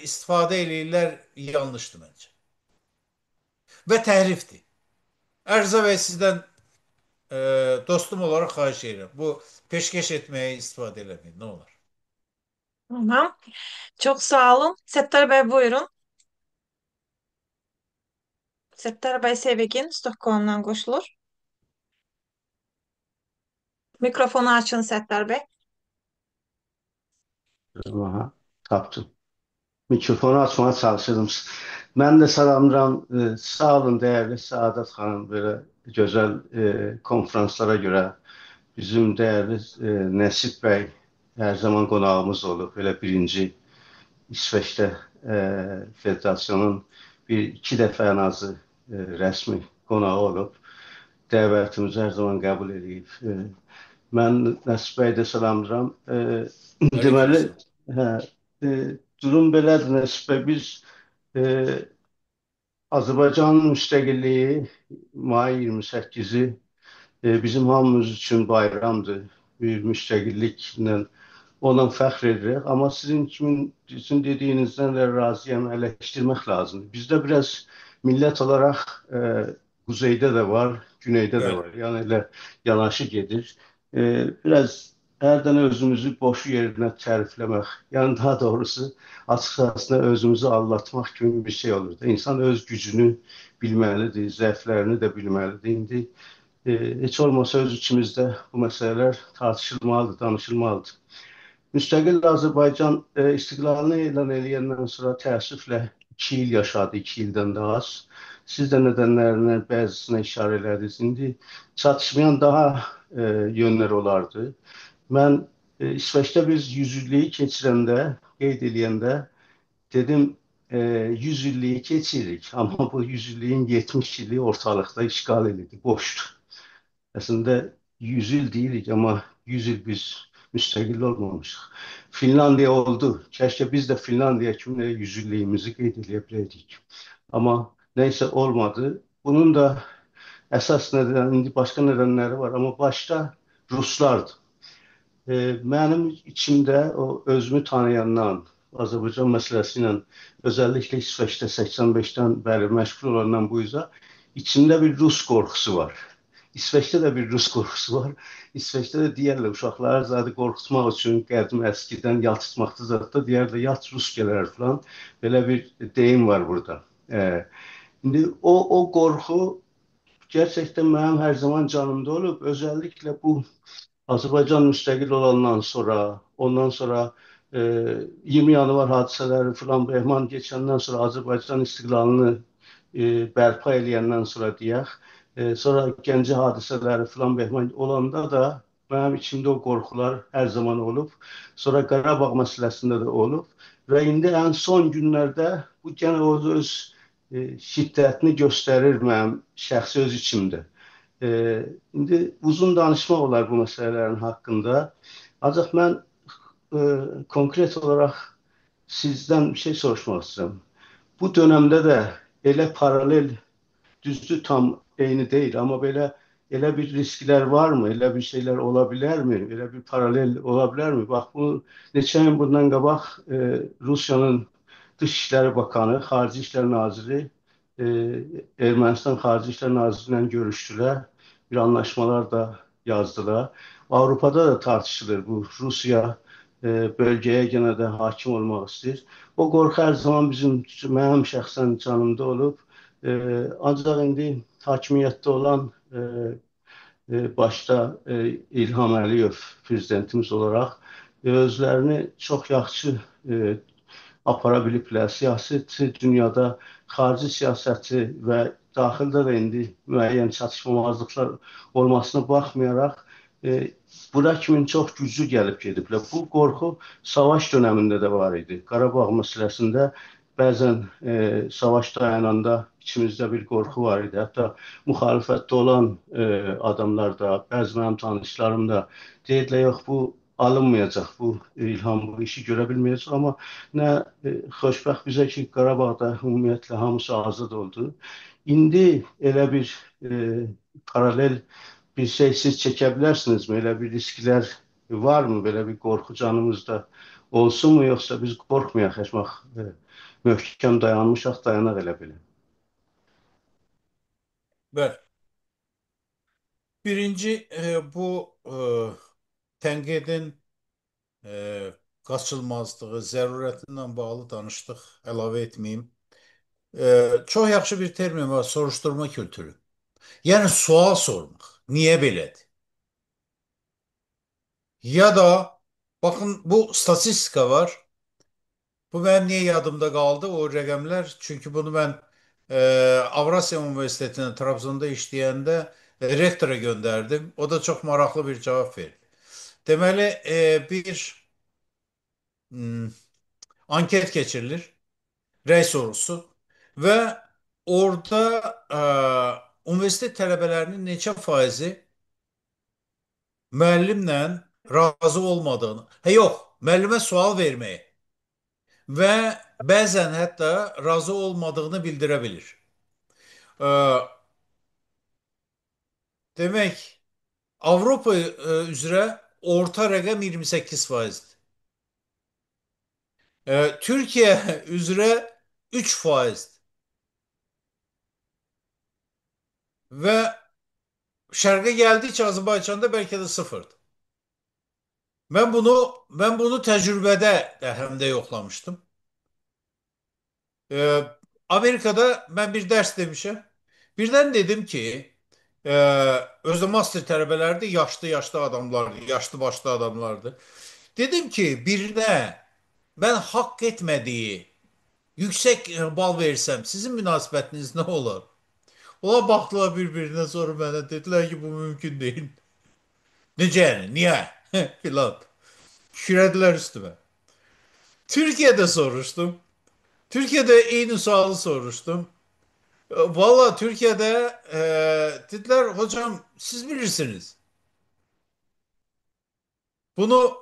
istifadə eləyirlər yanlışdır məncə. Və təhrifdir. Ərzə Bey sizdən dostum olarak xahiş edirəm. Bu peşkeş etmeye istifadə eləmeyin ne olur. Tamam. Çok sağ olun. Settar Bey buyurun. Settar Bey Sevegin Stockholm'dan koşulur. Mikrofonu açın Settar Bey. Aha, tapdım. Mikrofonu açmaya çalışırdım. Ben de salamlayıram. Sağ olun değerli Saadet Hanım, böyle güzel konferanslara göre. Bizim değerli Nəsib Bey her zaman qonağımız olub. Böyle birinci İsveç'te federasyonun iki dəfə ən azı rəsmi qonağı olub. Dəvətimizi her zaman qəbul edib. Mən Nəsib Bəyi də salamlayıram. Deməli, durum belədir Nəsib bəy. Biz Azərbaycanın müstəqilliyi may 28-i bizim hamımız üçün bayramdır. Bir müstəqilliklə ona fəxr edirik. Amma sizin dediyinizdən də razıyam, eleştirmək lazımdır. Bizdə biraz millət olaraq kuzeydə də var, güneydə də var. Yəni elə yanaşı gedir. Biraz hərdən özümüzü boş yerinə tərifləmək, yəni daha doğrusu açıqcasına özümüzü aldatmaq kimi bir şey olur da. İnsan öz gücünü bilməlidir, zəiflərini də bilməlidir. İndi heç olmasa öz içimizdə bu məsələlər tartışılmalıdır, danışılmalıdır. Müstəqil Azərbaycan istiqlalını elan edəndən sonra təəssüflə 2 il yaşadı, 2 ildən daha az. Siz də nədənlərinə bəzisine işarə ediniz. İndi çatışmayan daha yönlər olardı. Mən İsveç'te biz 100 illiyi keçirəndə, qeyd eləyəndə dedim 100 illiyi keçirik. Amma bu 100 illiyin 70 ili ortalıqda işgal edildi, boşdu. Aslında 100 il deyirik ama 100 il biz müstəqil olmamışıq. Finlandiya oldu. Keşke biz de Finlandiya kimi 100 illiyimizi qeyd edə biləydik. Ama neyse olmadı. Bunun da əsas nedeni, başka nedenleri var ama başta Ruslardı. Mənim içimdə o özümü tanıyandan, Azərbaycan məsələsi ilə özellikle İsveç'te 85'ten bəri məşğul olandan bu yüzden içimdə bir Rus qorxusu var. İsveç'te de bir Rus qorxusu var. İsveç'te de deyərlər uşaqları zaten qorxutmaq üçün qədim əskidən yat tutmaqda zaten deyərlər yat Rus gələr falan. Belə bir deyim var burada. Şimdi o qorxu gerçekten benim her zaman canımda olup özellikle bu Azerbaycan müstəqil olandan sonra, ondan sonra 20 Yanvar hadiseleri falan Behman geçenden sonra Azerbaycan istiqlalını bərpa eləyəndən sonra deyək, sonra Gəncə hadisələri filan behman olanda da mənim içimdə o qorxular hər zaman olub. Sonra Qarabağ məsələsində də olub və indi ən son günlərdə bu yenə o öz şiddətini göstərir mənim şəxsi öz içimdə. İndi uzun danışmaq olar bu məsələlərin haqqında. Ancaq mən konkret olaraq sizdən bir şey soruşmaq istəyirəm. Bu dönemde de elə paralel düzdür tam eyni değil ama böyle elə bir riskler var mı? Elə bir şeyler olabilir mi? Elə bir paralel olabilir mi? Bak bu neçə gün bundan qabaq Rusiyanın Dışişleri Bakanı, Xarici İşlər Naziri Ermənistan Xarici İşlər Naziri ilə görüşdülər. Bir anlaşmalar da yazdılar. Avrupa'da da tartışılır bu Rusya bölgeye gene de hakim olmaq istəyir. O qorxu hər zaman mənim şəxsən canımda olub. Ancaq indi hakimiyyətdə olan başda İlham Əliyev prezidentimiz olaraq özlərini çox yaxşı apara biliblər. Siyasi dünyada xarici siyasəti və daxildə də indi müəyyən çatışmamazlıqlar olmasına baxmayaraq bura kimin çox güclü gəlib gediblər. Bu qorxu savaş dönemində də var idi. Qarabağ məsələsində bəzən savaş dayananda içimizdə bir qorxu var idi. Hətta müxalifətdə olan adamlar da, bəzi mənim tanışlarım da deyirlər, yox bu alınmayacaq, bu İlham bu işi görə bilməyəcək. Amma nə xoşbəxt bizə ki, Qarabağda ümumiyyətlə hamısı azad oldu. İndi elə bir paralel bir şey siz çəkə bilərsinizmi? Elə bir risklər var mı? Belə bir qorxu canımızda olsun mu? Yoxsa biz qorxmayaq, möhkəm dayanmışaq, dayanaq elə belə. Bəli. Birinci bu tənqidin qaçılmazlığı, zərurətindən bağlı danışdıq, əlavə etməyim. Çox yaxşı bir termin var, soruşturma kültürü. Yəni sual sormaq. Niyə belədir? Ya da bakın bu statistika var. Bu benim niye yadımda kaldı o rəqəmlər? Çünki bunu ben Avrasya Üniversiteti'nin Trabzon'da işləyəndə rektora gönderdim. O da çok maraqlı bir cevap verdi. Deməli bir anket geçirilir. Rəy sorusu ve orada üniversite tələbələrinin neçə faizi müəllimlə razı olmadığını, yox, müəllimə sual verməyi və bəzən hətta razı olmadığını bildirə bilir. Demək, Avropa üzrə orta rəqəm 28%'dir. Türkiye üzrə 3%'dir. Və şərqə gəldikcə Azərbaycanda bəlkə də 0'dır. Ben bunu təcrübədə də həm də yoxlamışdım. Amerika'da ben bir ders demişim. Birden dedim ki özde master tələbələrdi, yaşlı adamlardı, yaşlı başlı adamlardı. Dedim ki birine ben hak etmediği yüksek bal versem sizin münasibətiniz ne olur? Ola baxdılar bir-birinə sonra mənə dedilər ki bu mümkün değil. Necə yəni? Niyə? Filan. Şirədilər üstüme. Türkiye'de soruştum. Türkiye'de aynı sualı soruştum. Valla Türkiye'de dediler hocam siz bilirsiniz. Bunu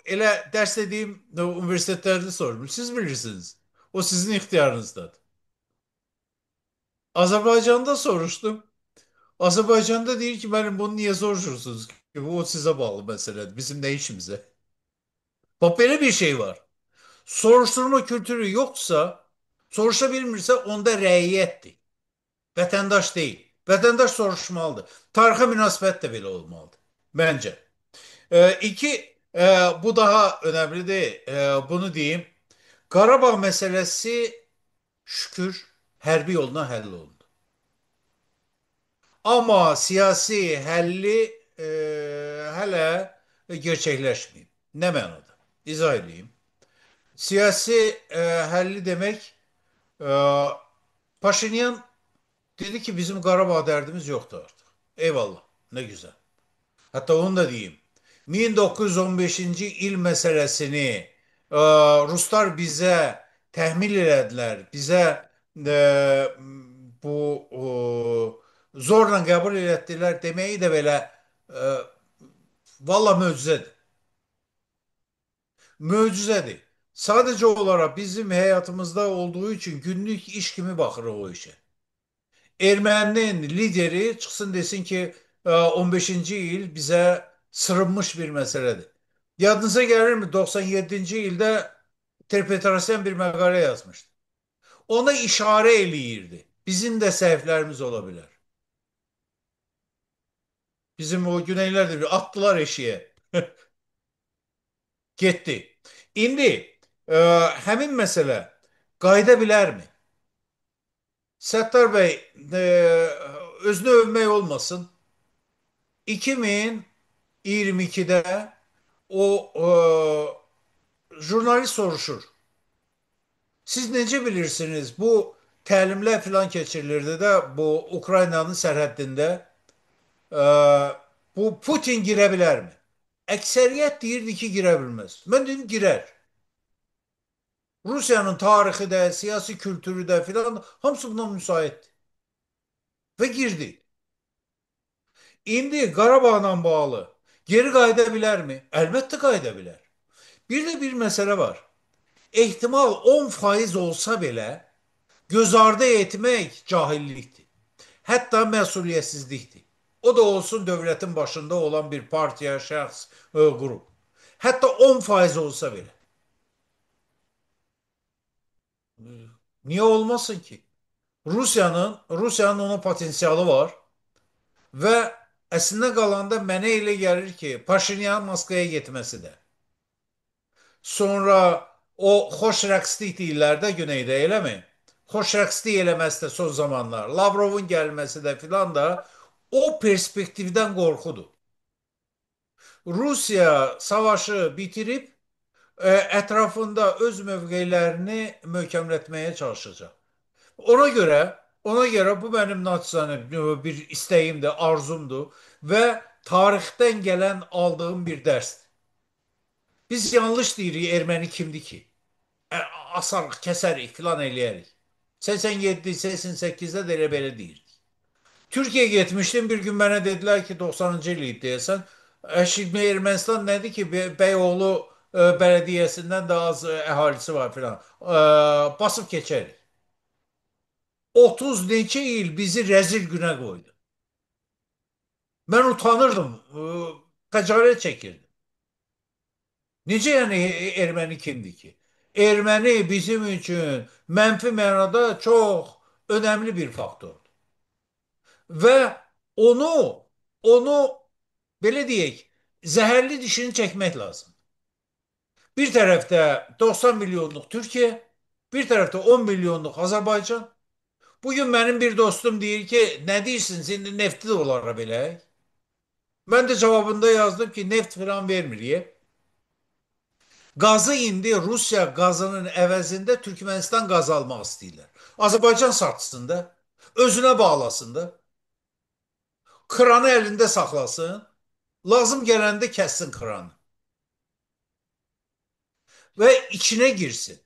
ele ders dediğim üniversitelerde sordum. Siz bilirsiniz. O sizin ihtiyarınızdadır. Azerbaycan'da soruştum. Azerbaycan'da değil ki benim bunu niye soruşursunuz ki? Bu o size bağlı mesele. Bizim ne işimize? Bak böyle bir şey var. Soruşturma kültürü yoksa, soruşabilmirsə onda rəiyyətdir. Vətəndaş deyil. Vətəndaş soruşmalıdır. Tarixə münasibət də belə olmalıdır. Bence. Bu daha önemlidir. Bunu diyeyim. Qarabağ meselesi şükür hərbi yolla həll olundu. Ama siyasi həlli hələ gerçəkləşməyib. Nə mənada? İzah edeyim. Siyasi həlli demək Paşinyan dedi ki bizim Qarabağ derdimiz yoktu artık. Eyvallah. Ne güzel. Hatta onu da diyeyim. 1915-ci il məsələsini Ruslar bizə təhmil elədilər. Bizə e, bu zorla qəbul elətdilər deməyi də belə e, valla möcüzədir. Möcüzədir. Sadəcə olaraq bizim həyatımızda olduğu üçün günlük iş kimi baxırıq o işə. Erməninin lideri çıxsın desin ki 15-ci il bizə sırınmış bir məsələdir. Yadınıza gəlirmi 97-ci ildə Terpetrosyan bir məqalə yazmışdı. Ona işarə eləyirdi. Bizim də səhvlərimiz ola bilər. Bizim o Güneylər də atdılar eşiyə. Getdi. İndi həmin məsələ qayıda bilərmi? Səttar bəy özünü övmək olmasın. 2022'de o jurnalist soruşur. Siz nece bilirsiniz bu təlimlər filan keçirilirdi de bu Ukrayna'nın sərhəddində e, bu Putin girə bilər mi? Əksəriyyət deyirdi ki girə bilməz. Mən dedim girər. Rusiyanın tarixi də, siyasi kültürü də filan hamısı buna müsaitdir. Və girdi. İndi Qarabağla bağlı geri qayıda bilər mi? Əlbəttə qayıda bilər. Bir de bir mesele var. İhtimal 10% olsa bile göz ardı etmek cahilliktir. Hatta məsuliyyətsizlikdir. O da olsun devletin başında olan bir partiya, şəxs, grup. Hatta 10% olsa bile. Niye olmasın ki? Rusiyanın ona potansiyeli var və əslində qalanda mənə elə gəlir ki, Paşinyan Moskvaya getməsi də. Sonra o xoş rəqslik deyirlər də güneydə, eləmi? Xoş rəqslik eləməsi də son zamanlar, Lavrovun gəlməsi də filan da o perspektivdən qorxudur. Rusiya savaşı bitirib ətrafında öz mövqelərini möhkəmlətməyə çalışacaq. Ona görə bu mənim naçizane bir istəyimdir, arzumdur və tarixdən gələn aldığım bir dərsdir. Biz yanlış deyirik erməni kimdir ki? Asarıq, kəsərik, filan eləyərik. 87, 88-də də elə belə deyirdik. Türkiye getmişdim, bir gün mənə dedilər ki 90-cı il idi deyəsən. Şimdi Ermənistan nədir ki Beyoğlu bələdiyyəsindən daha az əhalisi var filan. Basıb keçərik. 30 neçə il bizi rəzil günə qoydu. Mən utanırdım, xəcalət çəkirdim. Necə yəni erməni kimdir ki? Erməni bizim üçün mənfi mənada çox önemli bir faktordur. Və onu belə deyək, zəhərli dişini çəkmək lazım. Bir tərəfdə 90 milyonluq Türkiye, bir tərəfdə 10 milyonluq Azərbaycan. Bugün mənim bir dostum deyir ki, nə deyirsiniz, indi nefti də olar belə. Mən də cavabında yazdım ki, neft falan vermir. Gazı indi Rusya gazının əvəzində Türkmenistan qaz almaq istəyirlər. Azərbaycan satsın da, özünə bağlasın da, kranı əlində saxlasın, lazım gələndə kəssin kranı və içinə girsin.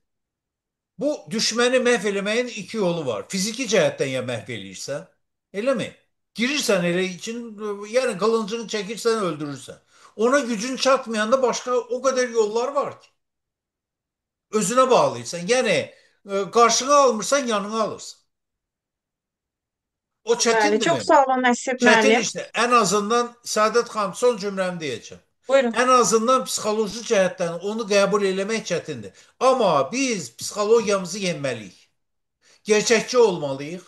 Bu düşməni məhv eləməyin iki yolu var. Fiziki cəhətdən ya məhv eləyirsən, elə mi? Girirsən elə için, yəni qılıncını çəkirsən, öldürürsən. Ona gücün çatmayanda başka o kadar yollar var ki. Özüne bağlıysan. Yani karşına almırsan yanına alırsın. O Bəli, çetindir çox mi? sağ olun Nəsib Çetin müəllim. işte. En azından Saadet xanım son cümlemi deyəcəm. Buyurun. En azından psixoloji cəhətdən onu qəbul eləmək çətindir. Ama biz psixologiyamızı yenməliyik. Gerçəkçi olmalıyıq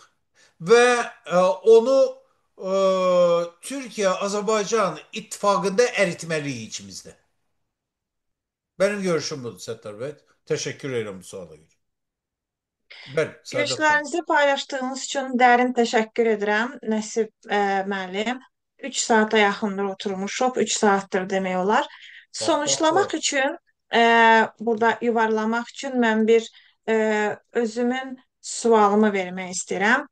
və onu Türkiye-Azerbaycan ittifakında eritmeliyiz içimizde. Benim görüşüm budur Səttar Bey. Teşekkür ederim bu suala göre. Ben Saadet Xanım. Görüşlərinizi paylaşdığınız üçün dərin təşəkkür edirəm Nəsib müəllim. 3 saata yaxındır oturmuşuq, 3 saatdır demək olar. Sonuçlamaq üçün, burada yuvarlamaq üçün mən bir özümün sualımı vermək istəyirəm.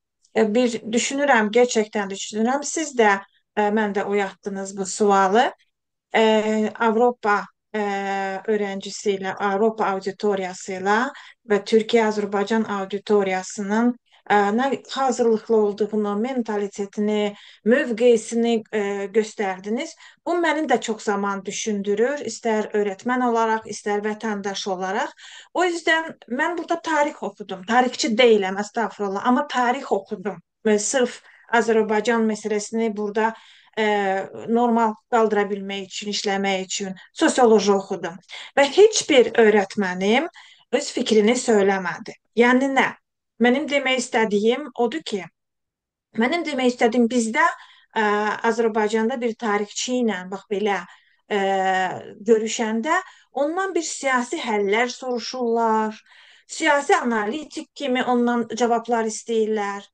Bir düşünürəm, gerçəkdən düşünürəm. Siz də mən də oyatdınız bu sualı. Avropa öğrencisi ile, Avropa auditoriyasıyla ve Türkiye-Azerbaycan auditoriyasının ne hazırlıklı olduğunu, mentalitetini, mövqeyisini göstərdiniz. Bu məni də çox zaman düşündürür, istər öğretmen olarak, istər vətəndaş olarak. O yüzden mən burada tarix okudum. Tarixçi değilim, estağfurullah, ama tarix okudum. Ve sırf Azərbaycan meselesini burada normal qaldırabilmək üçün, işləmək üçün sosioloji oxudum. Və heç bir öyrətmənim öz fikrini söyləmədi. Yəni nə? Mənim demək istədiyim odur ki, mənim demək istədiyim bizdə Azərbaycanda bir tarixçi ilə bax belə ə, görüşəndə ondan bir siyasi həllər soruşurlar, siyasi analitik kimi ondan cavablar istəyirlər.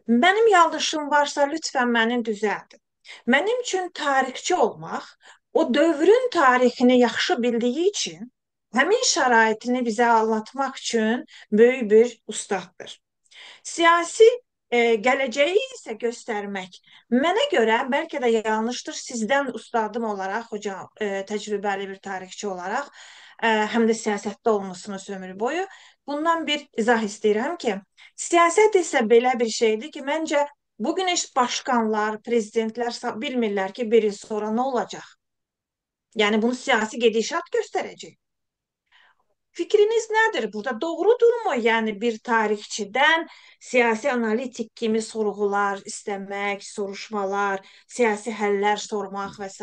Mənim yanlışım varsa lütfən məni düzəldin. Mənim üçün tarixçi olmaq, o dövrün tarixini yaxşı bildiyi üçün, həmin şəraitini bizə anlatmaq üçün böyük bir ustaddır. Siyasi gələcəyi isə göstərmək. Mənə görə bəlkə də yanlışdır, sizdən ustadım olaraq, hocam, təcrübəli bir tarixçi olaraq, həm də siyasətdə olmusunuz ömür boyu. Bundan bir izah istəyirəm ki, siyasət isə belə bir şeydir ki, məncə bugün heç başkanlar, prezidentlər bilmirlər ki, bir il sonra nə olacaq. Yəni bunu siyasi gedişat göstərəcək. Fikriniz nədir burada? Doğrudurmu? Yəni bir tarixçidən siyasi analitik kimi sorğular istəmək, soruşmalar, siyasi həllər sormaq və s.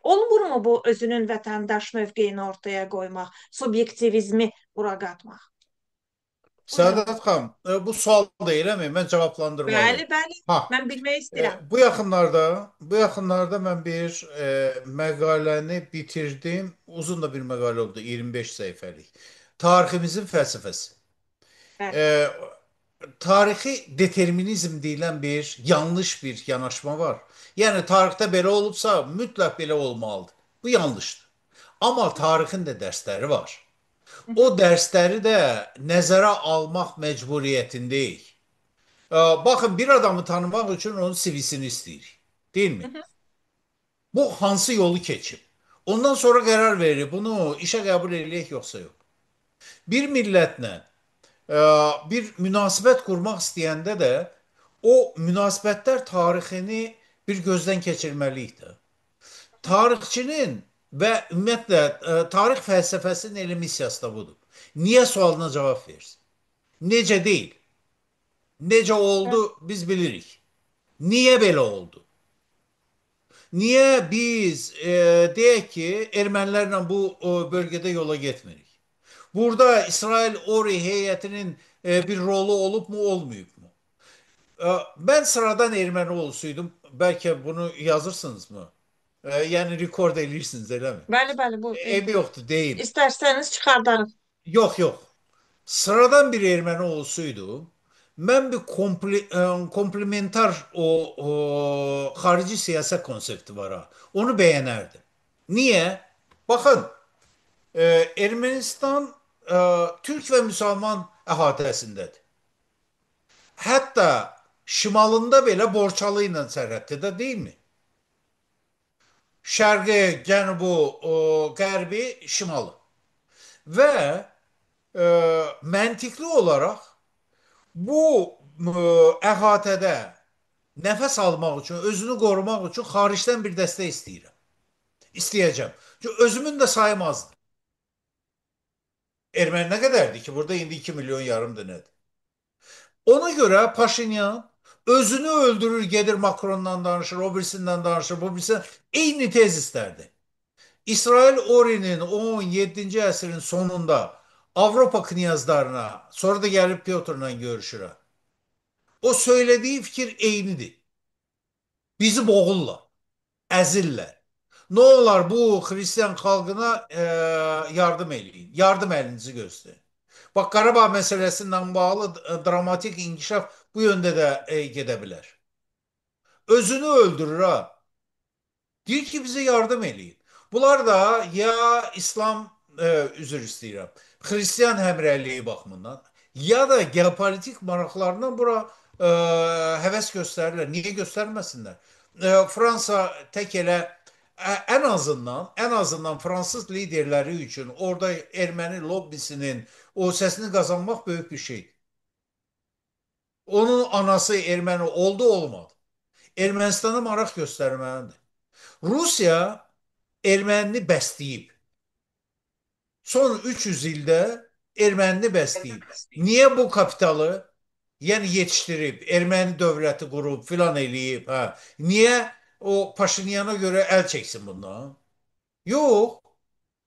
Olmurmu bu özünün vətəndaş mövqeyini ortaya qoymaq, subyektivizmi bura qatmaq? Buyurun. Səadət xanım, bu sual deyilmi? Mən cavablandırmalıyım. Bəli, bəli. Ha, Mən bilmək istəyirəm. bu yaxınlarda mən bir məqaləni bitirdim. Uzun da bir məqalə oldu, 25 səhifəlik. Tariximizin fəlsəfəsi. Bəli. E, Tarixi determinizm deyilən bir yanlış bir yanaşma var. Yəni tarixdə belə olubsa, mütləq belə olmalıdır. Bu yanlışdır. Amma tarixin də dərsləri var. O dərsləri də nəzərə almaq məcburiyyətindəyik. Baxın, bir adamı tanımaq üçün onun CV-sini istəyirik, deyilmi? Bu hansı yolu keçib? Ondan sonra qərar veririk, bunu işə qəbul eləyək yoxsa yox. Bir millətlə bir münasibət qurmaq istəyəndə də o münasibətlər tarixini bir gözdən keçirməliyik də. Tarixçinin və ümumiyyətlə tarix fəlsəfəsinin elə missiyası da budur. Niyə sualına cavab versin? Necə deyil? Necə oldu biz bilirik. Niyə belə oldu? Niyə biz deyək ki, ermənilərlə bu bölgədə yola getmirik? Burada İsrail-Ori heyətinin bir rolu olubmu, olmayıbmı? Ben sıradan erməni olsuydum, bəlkə bunu yazırsınızmı? Yəni rekord edirsiniz, eləmi? Bəli, bəli, bu Ebi yoxdur, deyim. İstərsəniz çıxardarıq. Yox, yox. Sıradan bir erməni olsaydı, mən bir komplementar o xarici siyaset konsepti var ha. Onu beğenərdim. Niye? Bakın, Ermənistan Türk və müsəlman əhatəsindədir. Hətta şimalında belə Borçalı ilə sərhəddə deyilmi? Şərqi, cənubu, qərbi, şimalı. Və məntiqli olaraq bu əhatədə nəfəs almaq üçün, özünü qorumaq üçün xaricdən bir dəstək istəyirəm. İstəyəcəm. Çünki özümün də sayım azdır. Erməni nə qədərdir ki, burada indi 2 milyon yarımdır nədir? Ona görə Paşinyan özünü öldürür, gedir Makronla danışır, o birisindən danışır, bu birisindən. Eyni tez istərdi. İsrail Ori'nin 17. əsrin sonunda Avropa knyazlarına, sonra da gəlib Pyotr'la görüşür. O söylediği fikir eynidir. Bizi boğurlar, əzirlər. Ne olar bu Hristiyan xalqına yardım eləyin, yardım əlinizi göstərin. Bak, Qarabağ məsələsindən bağlı dramatik inkişaf bu yöndə də gedə bilər. Özünü öldürür ha. Deyir ki, bize yardım eləyin. Bunlar da ya İslam, üzr istəyirəm, Hristiyan həmrəyliyi baxımından, ya da geopolitik maraqlarından bura həvəs göstərirlər. Niyə göstərməsinlər? Fransa tək elə ən azından Fransız liderləri üçün orada erməni lobbisinin o səsini qazanmaq böyük bir şeydir. Onun anası erməni oldu, olmadı. Ermənistana maraq göstərməlidir. Rusiya ermənini bəsləyib. Son 300 ildə ermənini bəsləyib. Niyə bu kapitalı, yəni yetişdirib, erməni dövləti qurub, filan eləyib, hə? Niyə o Paşinyana görə əl çəksin bundan? Yox.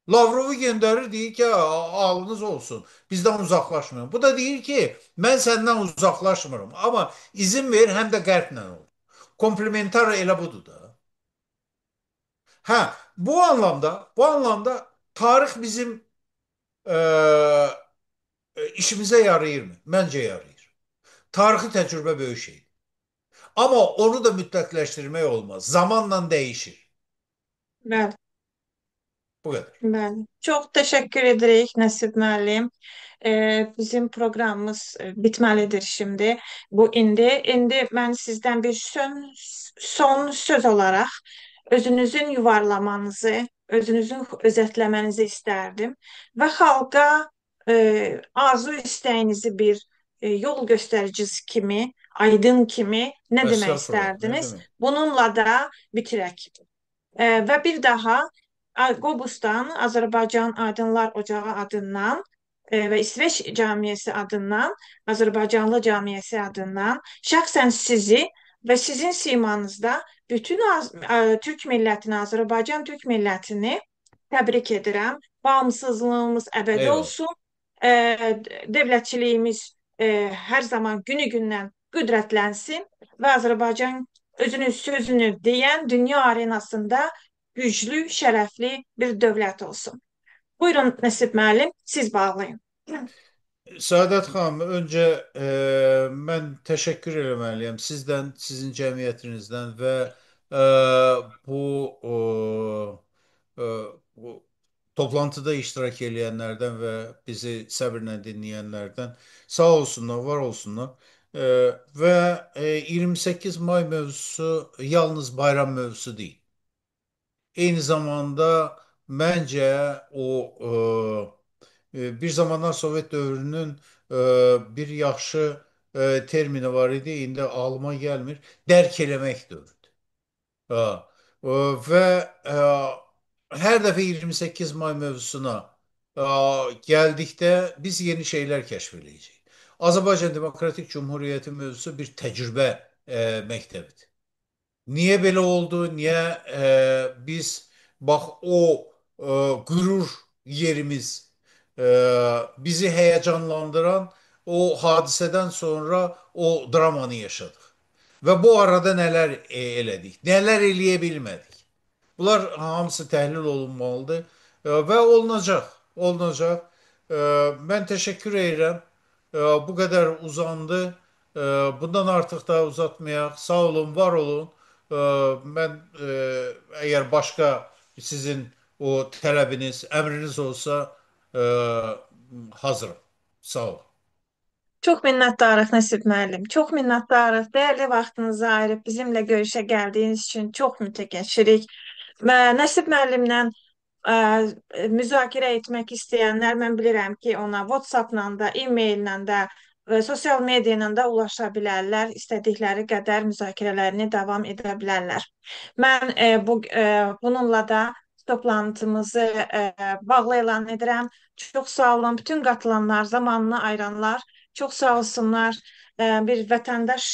Lavrovu göndərir, deyir ki, alınız olsun, bizdən uzaqlaşmayın. Bu da deyir ki, mən səndən uzaqlaşmıram, amma izin ver, həm də qərblə ol. Komplementar elə budur da. Hə, bu anlamda tarix bizim işimizə yarayırmı? Məncə yarayır. Tarixi təcrübə böyük şeydir. Amma onu da mütləqləşdirmək olmaz. Zamanla dəyişir. Bəli, Bu qədər. bəli. Çox təşəkkür edirik Nəsib müəllim. Bizim proqramımız bitməlidir şimdi. İndi mən sizdən bir son söz olaraq özünüzün yuvarlamanızı, özünüzün özətləmənizi istərdim və xalqa arzu istəyinizi bir yol göstəricisi kimi, aydın kimi nə demək Estağfurullah, nə istərdiniz? demək? Bununla da bitirək. Və bir daha Qobustan Azərbaycan Aydınlar Ocağı adından və İsveç Camiyesi adından, Azərbaycanlı Camiyesi adından şəxsən sizi və sizin simanızda bütün Türk millətini, Azərbaycan Türk millətini təbrik edirəm. Bağımsızlığımız əbədi Eyvallah. olsun. Dövlətçiliyimiz hər zaman günü-gündən qüdrətlənsin və Azərbaycan özünün sözünü deyən dünya arenasında güclü, şərəfli bir dövlət olsun. Buyurun Nəsib müəllim, siz bağlayın. Səadət xanım, öncə mən təşəkkür eləməliyəm sizdən, sizin cəmiyyətinizdən və bu, bu toplantıda iştirak edənlərdən və bizi səbirlə dinləyənlərdən sağ olsunlar, var olsunlar. Və 28 may mövzusu yalnız bayram mövzusu deyil. Eyni zamanda məncə bir zamanlar Sovet dövrünün bir yaxşı termini var idi, indi ağlıma gəlmir. Dərk eləmək dövrüdür. Ha. Və hər dəfə 28 may mövzusuna gəldikdə biz yeni şeylər kəşf edəcəyik. Azərbaycan Demokratik Cumhuriyyəti mövzusu bir təcrübə məktəbidir. Niyə belə oldu? Niyə biz bax o qürur yerimiz bizi həyəcanlandıran o hadisədən sonra o dramanı yaşadıq. Və bu arada nələr elədik, nələr eləyə bilmədik. Bunlar hamısı təhlil olunmalıdır və olunacaq. Mən təşəkkür edirəm. Bu qədər uzandı. Bundan artıq da uzatmayaq. Sağ olun, var olun. Mən əgər başqa sizin o tələbiniz, əmriniz olsa hazırım. Sağ olun. Çox minnətdarıq Nəsib müəllim. Çox minnətdarıq. Dəyərli vaxtınızı ayırıb bizimlə görüşə gəldiyiniz üçün çox mütəşəkkiririk. Və Nəsib müəllimlə müzakirə etmək istəyənlər, mən bilirəm ki, ona WhatsApp-la da, e-maillə də, sosial media ilə də ulaşa bilərlər. İstədikləri qədər müzakirələrini davam edə bilərlər. Mən bununla da toplantımızı bağlı elan edirəm. Çox sağ olun. Bütün qatılanlar, zamanını ayıranlar çox sağ olsunlar. Bir vətəndaş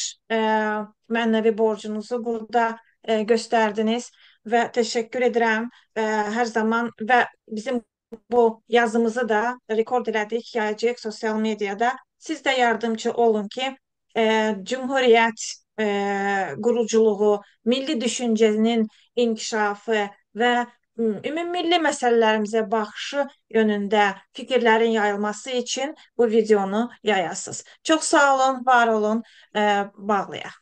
mənəvi borcunuzu burada göstərdiniz və təşəkkür edirəm. Hər zaman və bizim bu yazımızı da rekord elədik, yayacağıq sosial mediada. Siz də yardımcı olun ki, Cumhuriyyət quruculuğu, milli düşüncənin inkişafı və ümummilli məsələlərimizə baxışı yönündə fikirlərin yayılması üçün bu videonu yayasınız. Çox sağ olun, var olun, bağlayaq.